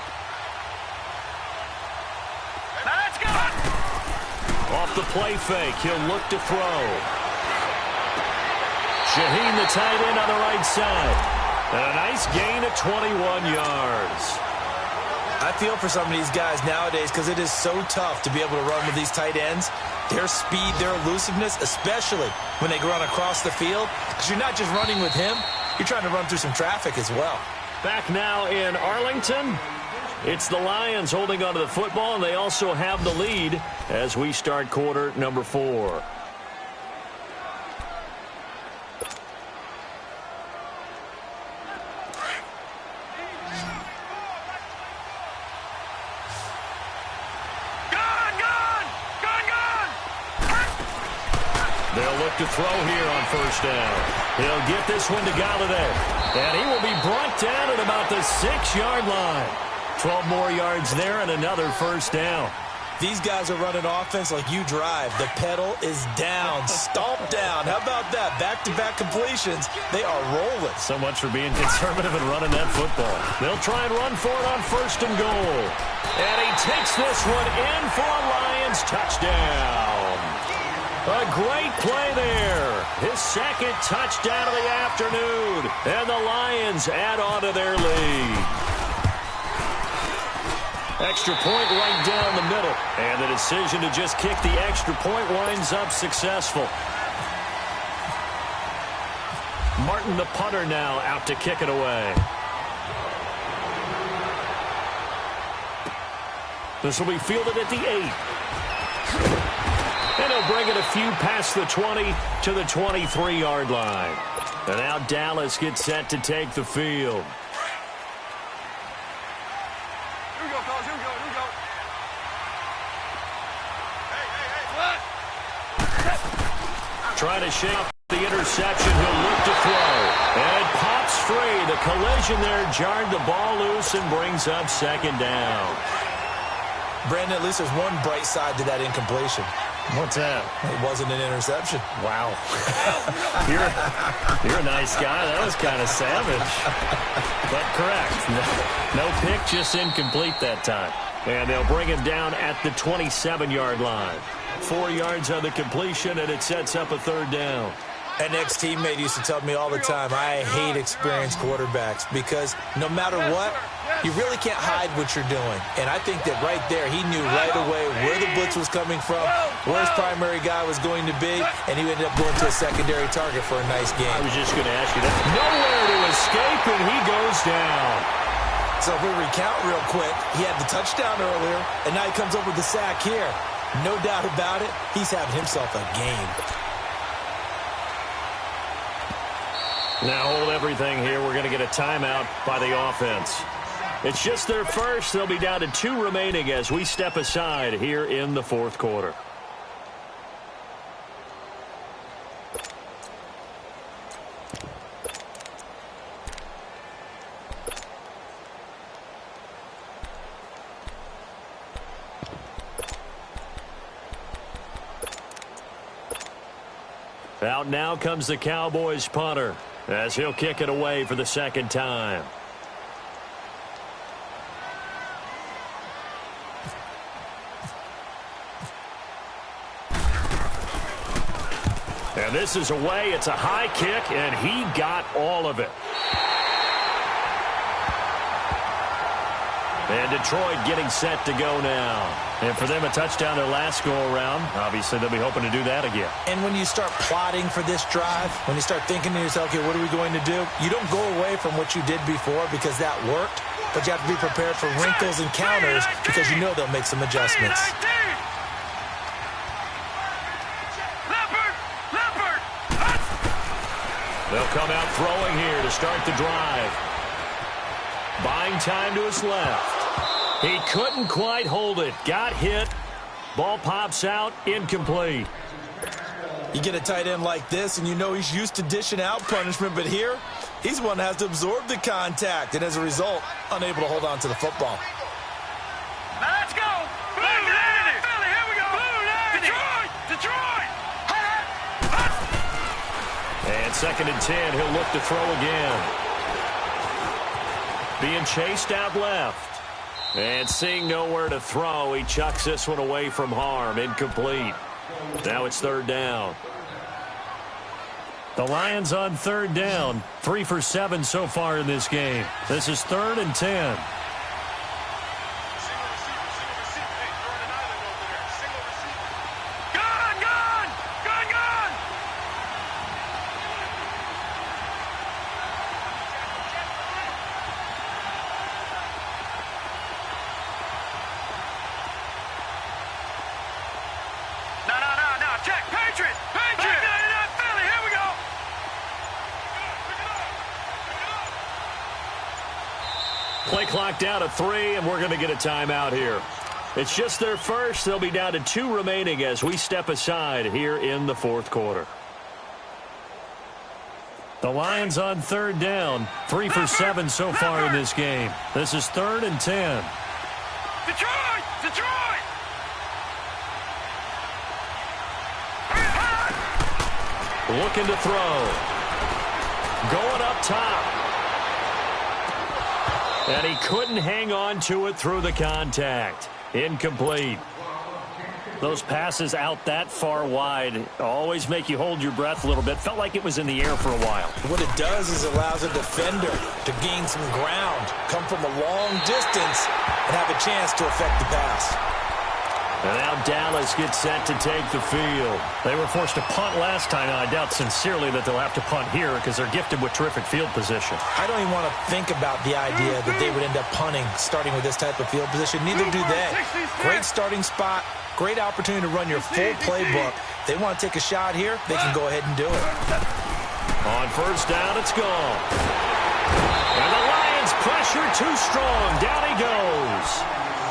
Off the play fake, he'll look to throw. Shaheen, the tight end, on the right side. And a nice gain of 21 yards. I feel for some of these guys nowadays because it is so tough to be able to run with these tight ends. Their speed, their elusiveness, especially when they run across the field. Because you're not just running with him, you're trying to run through some traffic as well. Back now in Arlington. It's the Lions holding onto the football, and they also have the lead as we start quarter number 4. look to throw here on first down. He'll get this one to Galladay. And he will be brought down at about the 6-yard line. 12 more yards there and another first down. These guys are running offense like you drive. The pedal is down, stomped down. How about that? Back-to-back completions. They are rolling. So much for being conservative and running that football. They'll try and run for it on first and goal. And he takes this one in for a Lions touchdown. A great play there. His second touchdown of the afternoon. And the Lions add on to their lead. Extra point right down the middle. And the decision to just kick the extra point winds up successful. Martin, the punter, now out to kick it away. This will be fielded at the 8. And he'll bring it a few past the 20 to the 23-yard line. And now Dallas gets set to take the field. Trying to shake off the interception. He'll look to throw. And it pops free. The collision there jarred the ball loose and brings up second down. Brandon, at least there's one bright side to that incompletion. What's that? It wasn't an interception. Wow. you're a nice guy. That was kind of savage. But correct. No pick, just incomplete that time. And they'll bring him down at the 27-yard line. 4 yards on the completion, and it sets up a third down. An ex-teammate used to tell me all the time, I hate experienced quarterbacks because no matter what, you really can't hide what you're doing. And I think that right there, he knew right away where the blitz was coming from, where his primary guy was going to be, and he ended up going to a secondary target for a nice game. I was just going to ask you that. Nowhere to escape, and he goes down. So if we recount real quick, he had the touchdown earlier, and now he comes up with the sack here. No doubt about it, he's having himself a game. Now hold everything here. We're going to get a timeout by the offense. It's just their first. They'll be down to 2 remaining as we step aside here in the fourth quarter. Out now comes the Cowboys punter as he'll kick it away for the second time. And this is away. It's a high kick, and he got all of it. And Detroit getting set to go now. And for them, a touchdown their last go-around. Obviously, they'll be hoping to do that again. And when you start plotting for this drive, when you start thinking to yourself, okay, what are we going to do? You don't go away from what you did before because that worked, but you have to be prepared for wrinkles and counters because you know they'll make some adjustments. They'll come out throwing here to start the drive. Buying time to his left. He couldn't quite hold it. Got hit. Ball pops out. Incomplete. You get a tight end like this, and you know he's used to dishing out punishment, but here, he's one that has to absorb the contact, and as a result, unable to hold on to the football. Let's go! Blue Navy! Philly, here we go! Blue Navy! Detroit! And 2nd and 10. He'll look to throw again. Being chased out left. And seeing nowhere to throw, he chucks this one away from harm. Incomplete. Now it's 3rd down. The Lions on 3rd down. 3 for 7 so far in this game. This is 3rd and 10. Play clock down to 3, and we're going to get a timeout here. It's just their first. They'll be down to 2 remaining as we step aside here in the fourth quarter. The Lions on third down. 3 for 7 so far in this game. This is 3rd and 10. Detroit! Detroit! Looking to throw. Going up top. And he couldn't hang on to it through the contact. Incomplete. Those passes out that far wide always make you hold your breath a little bit. Felt like it was in the air for a while. What it does is it allows a defender to gain some ground, come from a long distance, and have a chance to affect the pass. And now Dallas gets set to take the field. They were forced to punt last time, and I doubt sincerely that they'll have to punt here because they're gifted with terrific field position. I don't even want to think about the idea that they would end up punting starting with this type of field position. Neither do they. Great starting spot, great opportunity to run your full playbook. If they want to take a shot here, they can go ahead and do it. On first down, it's gone. And the Lions pressure too strong. Down he goes.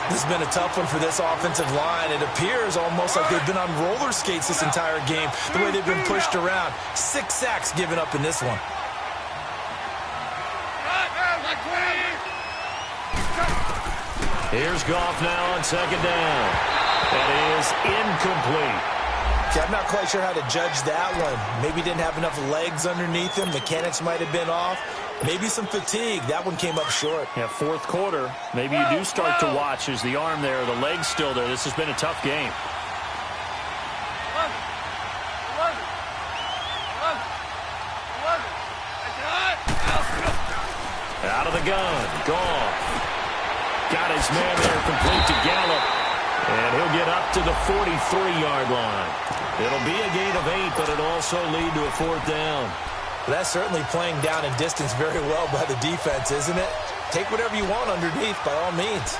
This has been a tough one for this offensive line. It appears almost like they've been on roller skates this entire game, the way they've been pushed around. 6 sacks given up in this one. Here's Goff now on second down. That is incomplete. Okay, I'm not quite sure how to judge that one. Maybe didn't have enough legs underneath him. Mechanics might have been off. Maybe some fatigue. That one came up short. Yeah, fourth quarter. Maybe you do start to watch as the arm there, the leg's still there. This has been a tough game. Out of the gun. Goff. Got his man there complete to Gallup. And he'll get up to the 43-yard line. It'll be a gain of 8, but it'll also lead to a 4th down. That's certainly playing down in distance very well by the defense, isn't it? Take whatever you want underneath, by all means.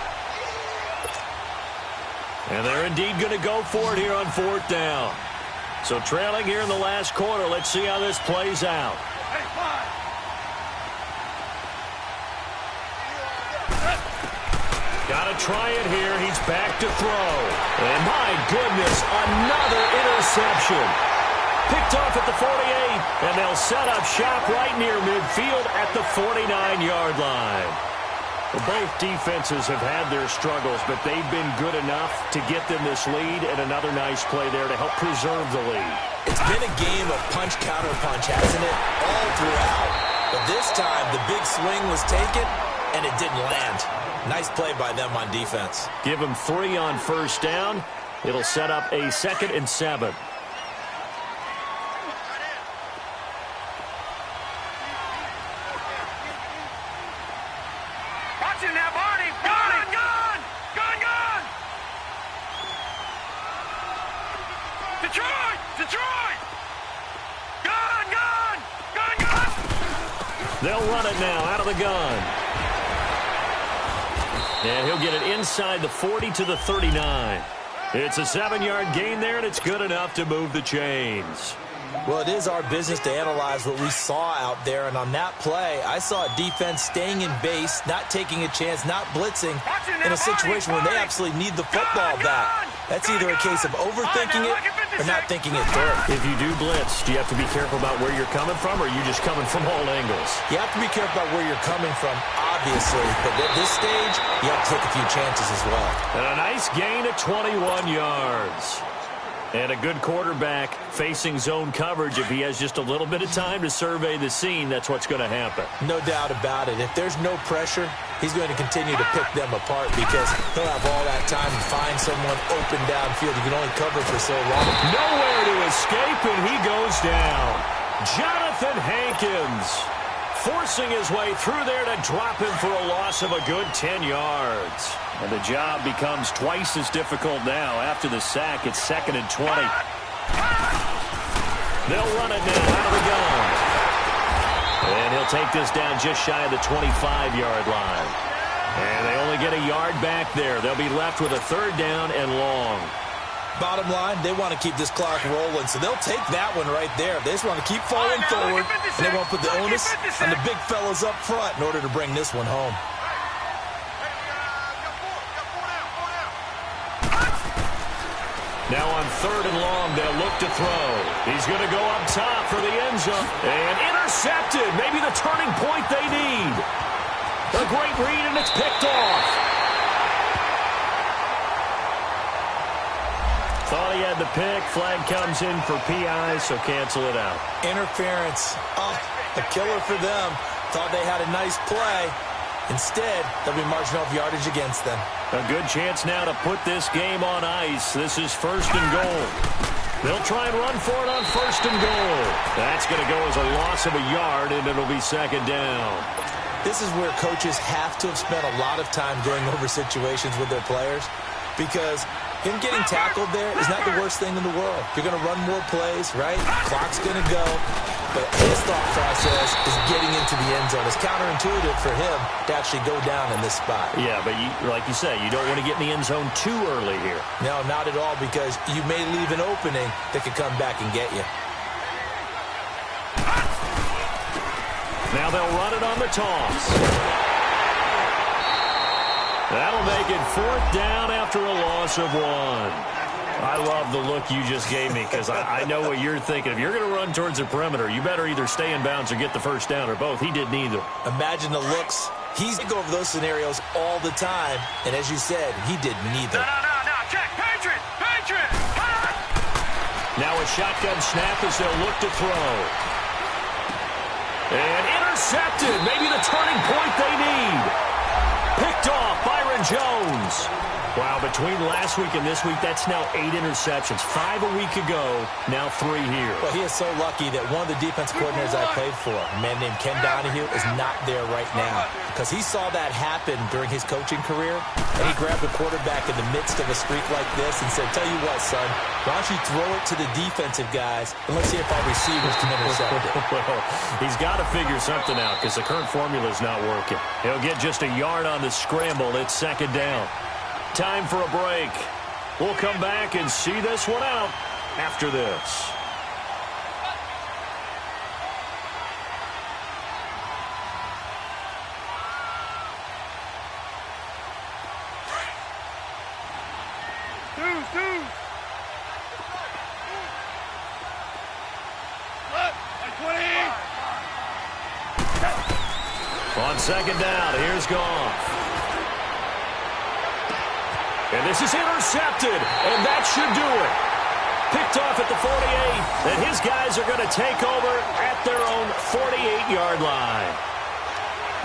And they're indeed going to go for it here on 4th down. So trailing here in the last quarter, let's see how this plays out. Got to try it here. He's back to throw. And my goodness, another interception. Picked off at the 48, and they'll set up shop right near midfield at the 49-yard line. Well, both defenses have had their struggles, but they've been good enough to get them this lead, and another nice play there to help preserve the lead. It's been a game of punch-counter-punch, hasn't it? All throughout. But this time, the big swing was taken, and it didn't land. Nice play by them on defense. Give them 3 on first down. It'll set up a 2nd and 7. Watch him now, Barney. Gun! Detroit! Detroit! Gun! They'll run it now out of the gun. And he'll get it inside the 40 to the 39. It's a 7-yard gain there, and it's good enough to move the chains. Well, it is our business to analyze what we saw out there, and on that play, I saw a defense staying in base, not taking a chance, not blitzing, in a situation where they absolutely need the football back. That's either a case of overthinking it or not thinking it through. If you do blitz, do you have to be careful about where you're coming from, or are you just coming from all angles? You have to be careful about where you're coming from, obviously, but at this stage, you have to take a few chances as well. And a nice gain of 21 yards. And a good quarterback facing zone coverage. If he has just a little bit of time to survey the scene, that's what's going to happen. No doubt about it. If there's no pressure, he's going to continue to pick them apart because he'll have all that time to find someone open downfield. He can only cover for so long. Nowhere to escape, and he goes down. Jonathan Hankins forcing his way through there to drop him for a loss of a good 10 yards. And the job becomes twice as difficult now. After the sack, it's 2nd and 20. They'll run it now out of the gun. And he'll take this down just shy of the 25-yard line. And they only get a yard back there. They'll be left with a 3rd down and long. Bottom line, they want to keep this clock rolling, so they'll take that one right there. They just want to keep falling forward, and they won't put the onus on the big fellas up front in order to bring this one home. Now on 3rd and long, they'll look to throw. He's going to go up top for the end zone. And intercepted. Maybe the turning point they need. A great read, and it's picked off. Thought he had the pick. Flag comes in for PI, so cancel it out. Interference. Oh, a killer for them. Thought they had a nice play. Instead, they'll be marching off yardage against them. A good chance now to put this game on ice. This is 1st and goal. They'll try and run for it on 1st and goal. That's going to go as a loss of a yard, and it'll be 2nd down. This is where coaches have to have spent a lot of time going over situations with their players, because him getting tackled there is not the worst thing in the world. You're going to run more plays, right? Clock's going to go. But his thought process is getting into the end zone. It's counterintuitive for him to actually go down in this spot. Yeah, but like you say, you don't want to get in the end zone too early here. No, not at all, because you may leave an opening that could come back and get you. Now they'll run it on the toss. That'll make it 4th down after a loss of 1. I love the look you just gave me, because I know what you're thinking. If you're going to run towards the perimeter, you better either stay in bounds or get the 1st down, or both. He did neither. Imagine the looks. He's going to go over those scenarios all the time, and as you said, he did neither. No. Check. Patriot. Now a shotgun snap as they'll look to throw. And intercepted. Maybe the turning point they need. Picked off Byron Jones. Wow, between last week and this week, that's now 8 interceptions. 5 a week ago, now 3 here. Well, he is so lucky that one of the defense coordinators I played for, a man named Ken Donahue, is not there right now, because he saw that happen during his coaching career, and he grabbed the quarterback in the midst of a streak like this and said, tell you what, son, why don't you throw it to the defensive guys, and let's see if our receivers can intercept it. Well, he's got to figure something out, because the current formula is not working. He'll get just a yard on the scramble. It's 2nd down. Time for a break. We'll come back and see this one out after this. On 2nd down, here's Goff. And this is intercepted, and that should do it. Picked off at the 48, and his guys are going to take over at their own 48-yard line.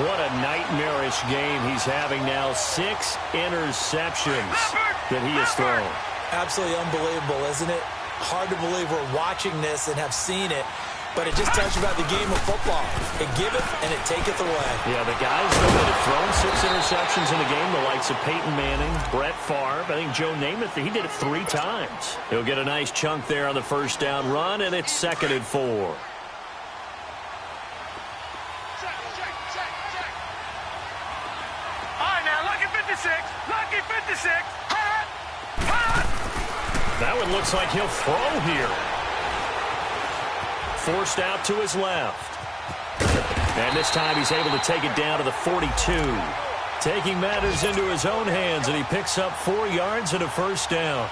What a nightmarish game he's having now. 6 interceptions that he has thrown. Absolutely unbelievable, isn't it? Hard to believe we're watching this and have seen it. But it just tells you about the game of football. It giveth and it taketh away. Yeah, the guys that have thrown 6 interceptions in a game, the likes of Peyton Manning, Brett Favre, I think Joe Namath, he did it 3 times. He'll get a nice chunk there on the 1st down run, and it's 2nd and 4. All right, now, lucky 56. Lucky 56. That one looks like he'll throw here. Forced out to his left. And this time he's able to take it down to the 42. Taking matters into his own hands, and he picks up 4 yards and a 1st down.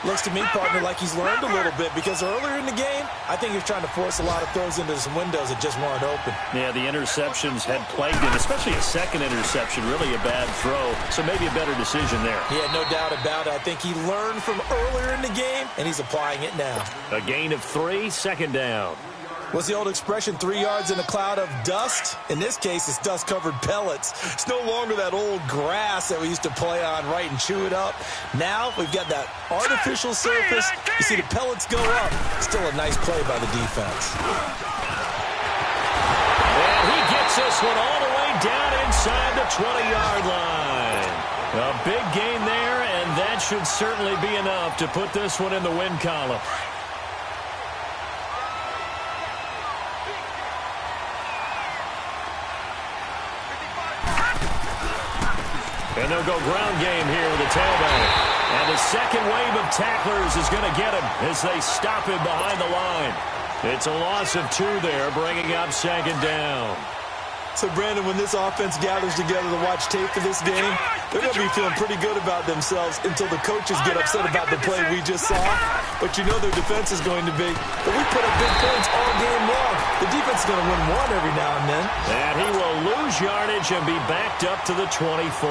Looks to me, partner, like he's learned a little bit, because earlier in the game, I think he was trying to force a lot of throws into some windows that just weren't open. Yeah, the interceptions had plagued him, especially a 2nd interception, really a bad throw. So maybe a better decision there. Yeah, no doubt about it. I think he learned from earlier in the game, and he's applying it now. A gain of 3, 2nd down. What's the old expression, 3 yards in a cloud of dust? In this case, it's dust-covered pellets. It's no longer that old grass that we used to play on, right, and chew it up. Now we've got that artificial surface. You see the pellets go up. Still a nice play by the defense. And he gets this one all the way down inside the 20-yard line. A big gain there, and that should certainly be enough to put this one in the win column. And they'll go ground game here with the tailback. And the second wave of tacklers is going to get him as they stop him behind the line. It's a loss of 2 there, bringing up 2nd down. So, Brandon, when this offense gathers together to watch tape for this game, they're going to be feeling pretty good about themselves until the coaches get upset about the play we just saw. But you know their defense is going to be. But we put up big points all game long. The defense is going to win one every now and then. And he will lose yardage and be backed up to the 24.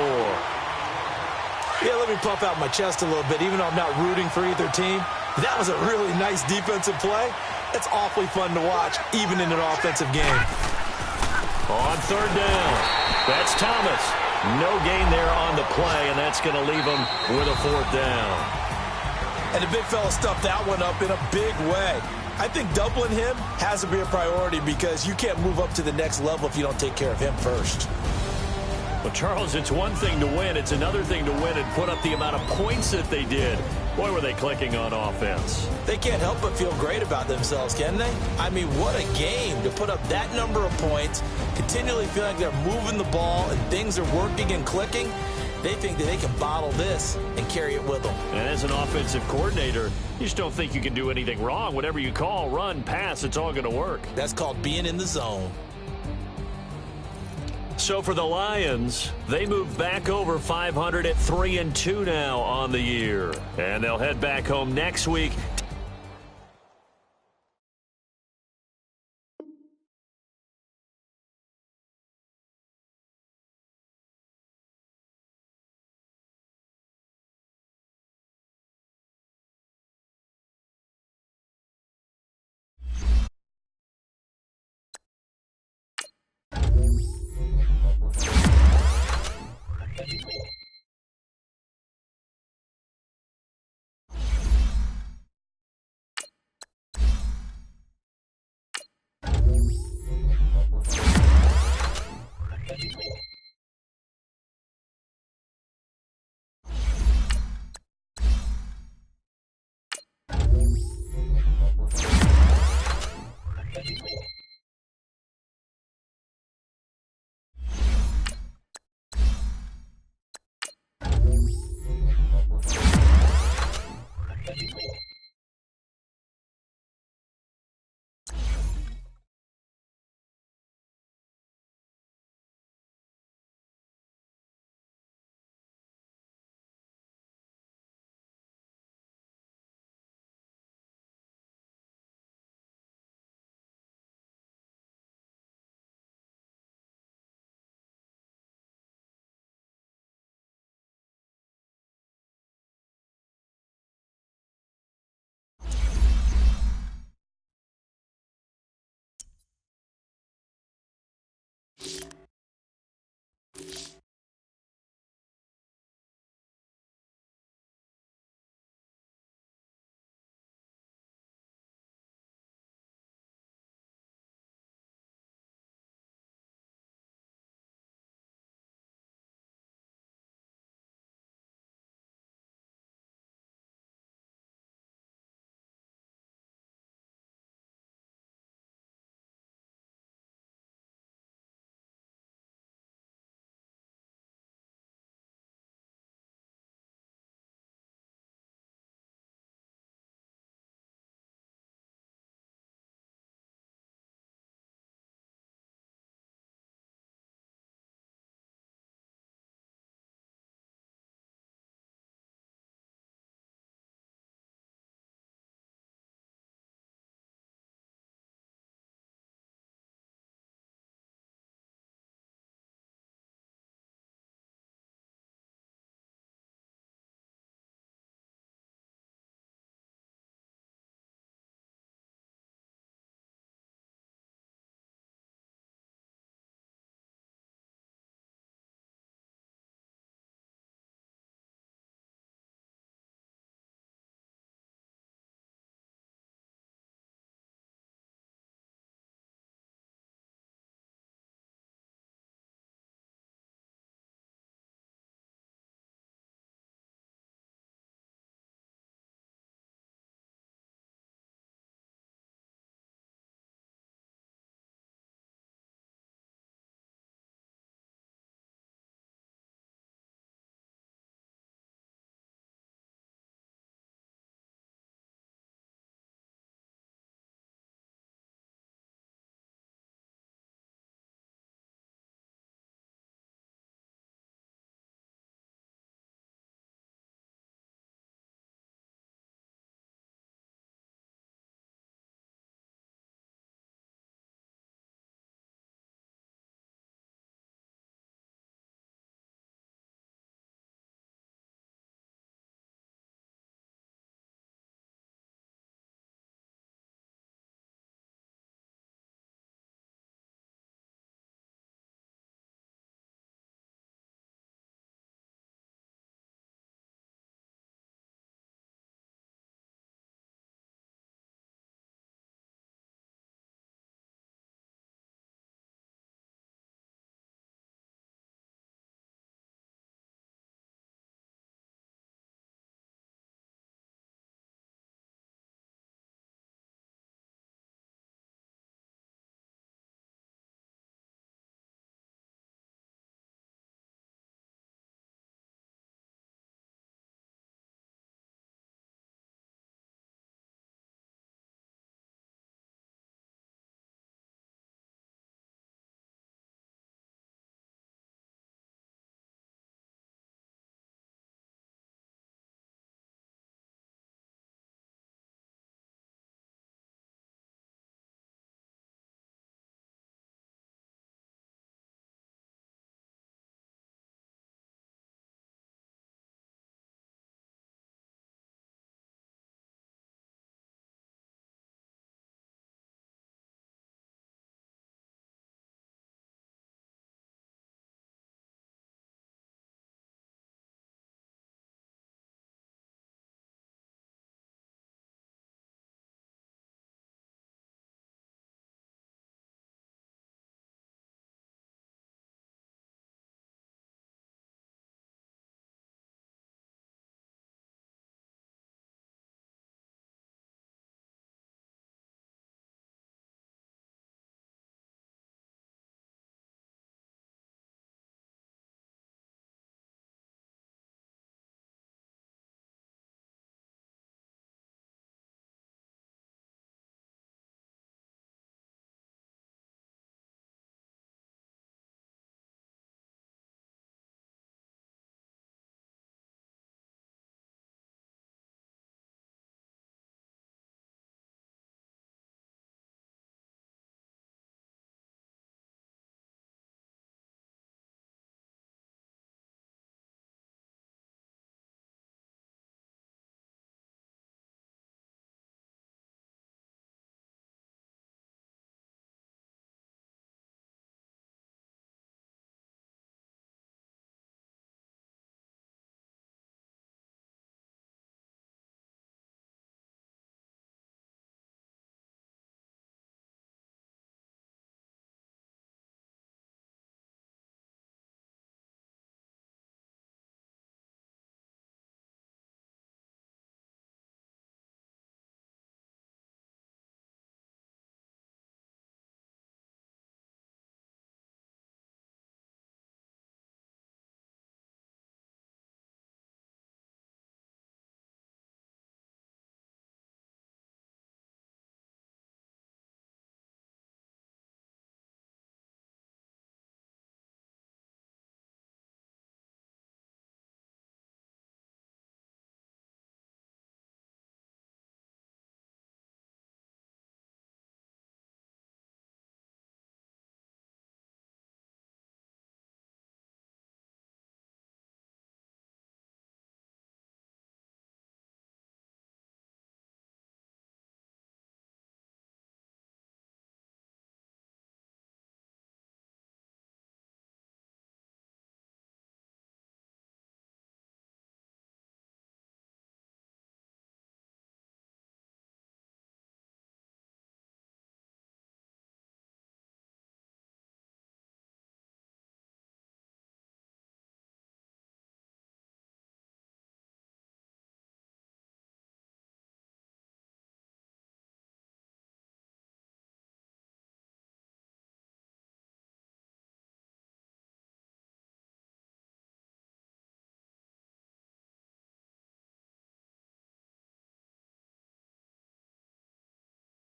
Yeah, let me puff out my chest a little bit, even though I'm not rooting for either team. That was a really nice defensive play. It's awfully fun to watch, even in an offensive game. On third down, that's Thomas. No gain there on the play, and that's going to leave him with a fourth down. And the big fella stuffed that one up in a big way. I think doubling him has to be a priority because you can't move up to the next level if you don't take care of him first. Well, Charles, it's one thing to win. It's another thing to win and put up the amount of points that they did. Boy, were they clicking on offense. They can't help but feel great about themselves, can they? I mean, what a game to put up that number of points, continually feeling like they're moving the ball and things are working and clicking. They think that they can bottle this and carry it with them. And as an offensive coordinator, you just don't think you can do anything wrong. Whatever you call, run, pass, it's all going to work. That's called being in the zone. So for the Lions, they move back over 500 at 3-2 now on the year. And they'll head back home next week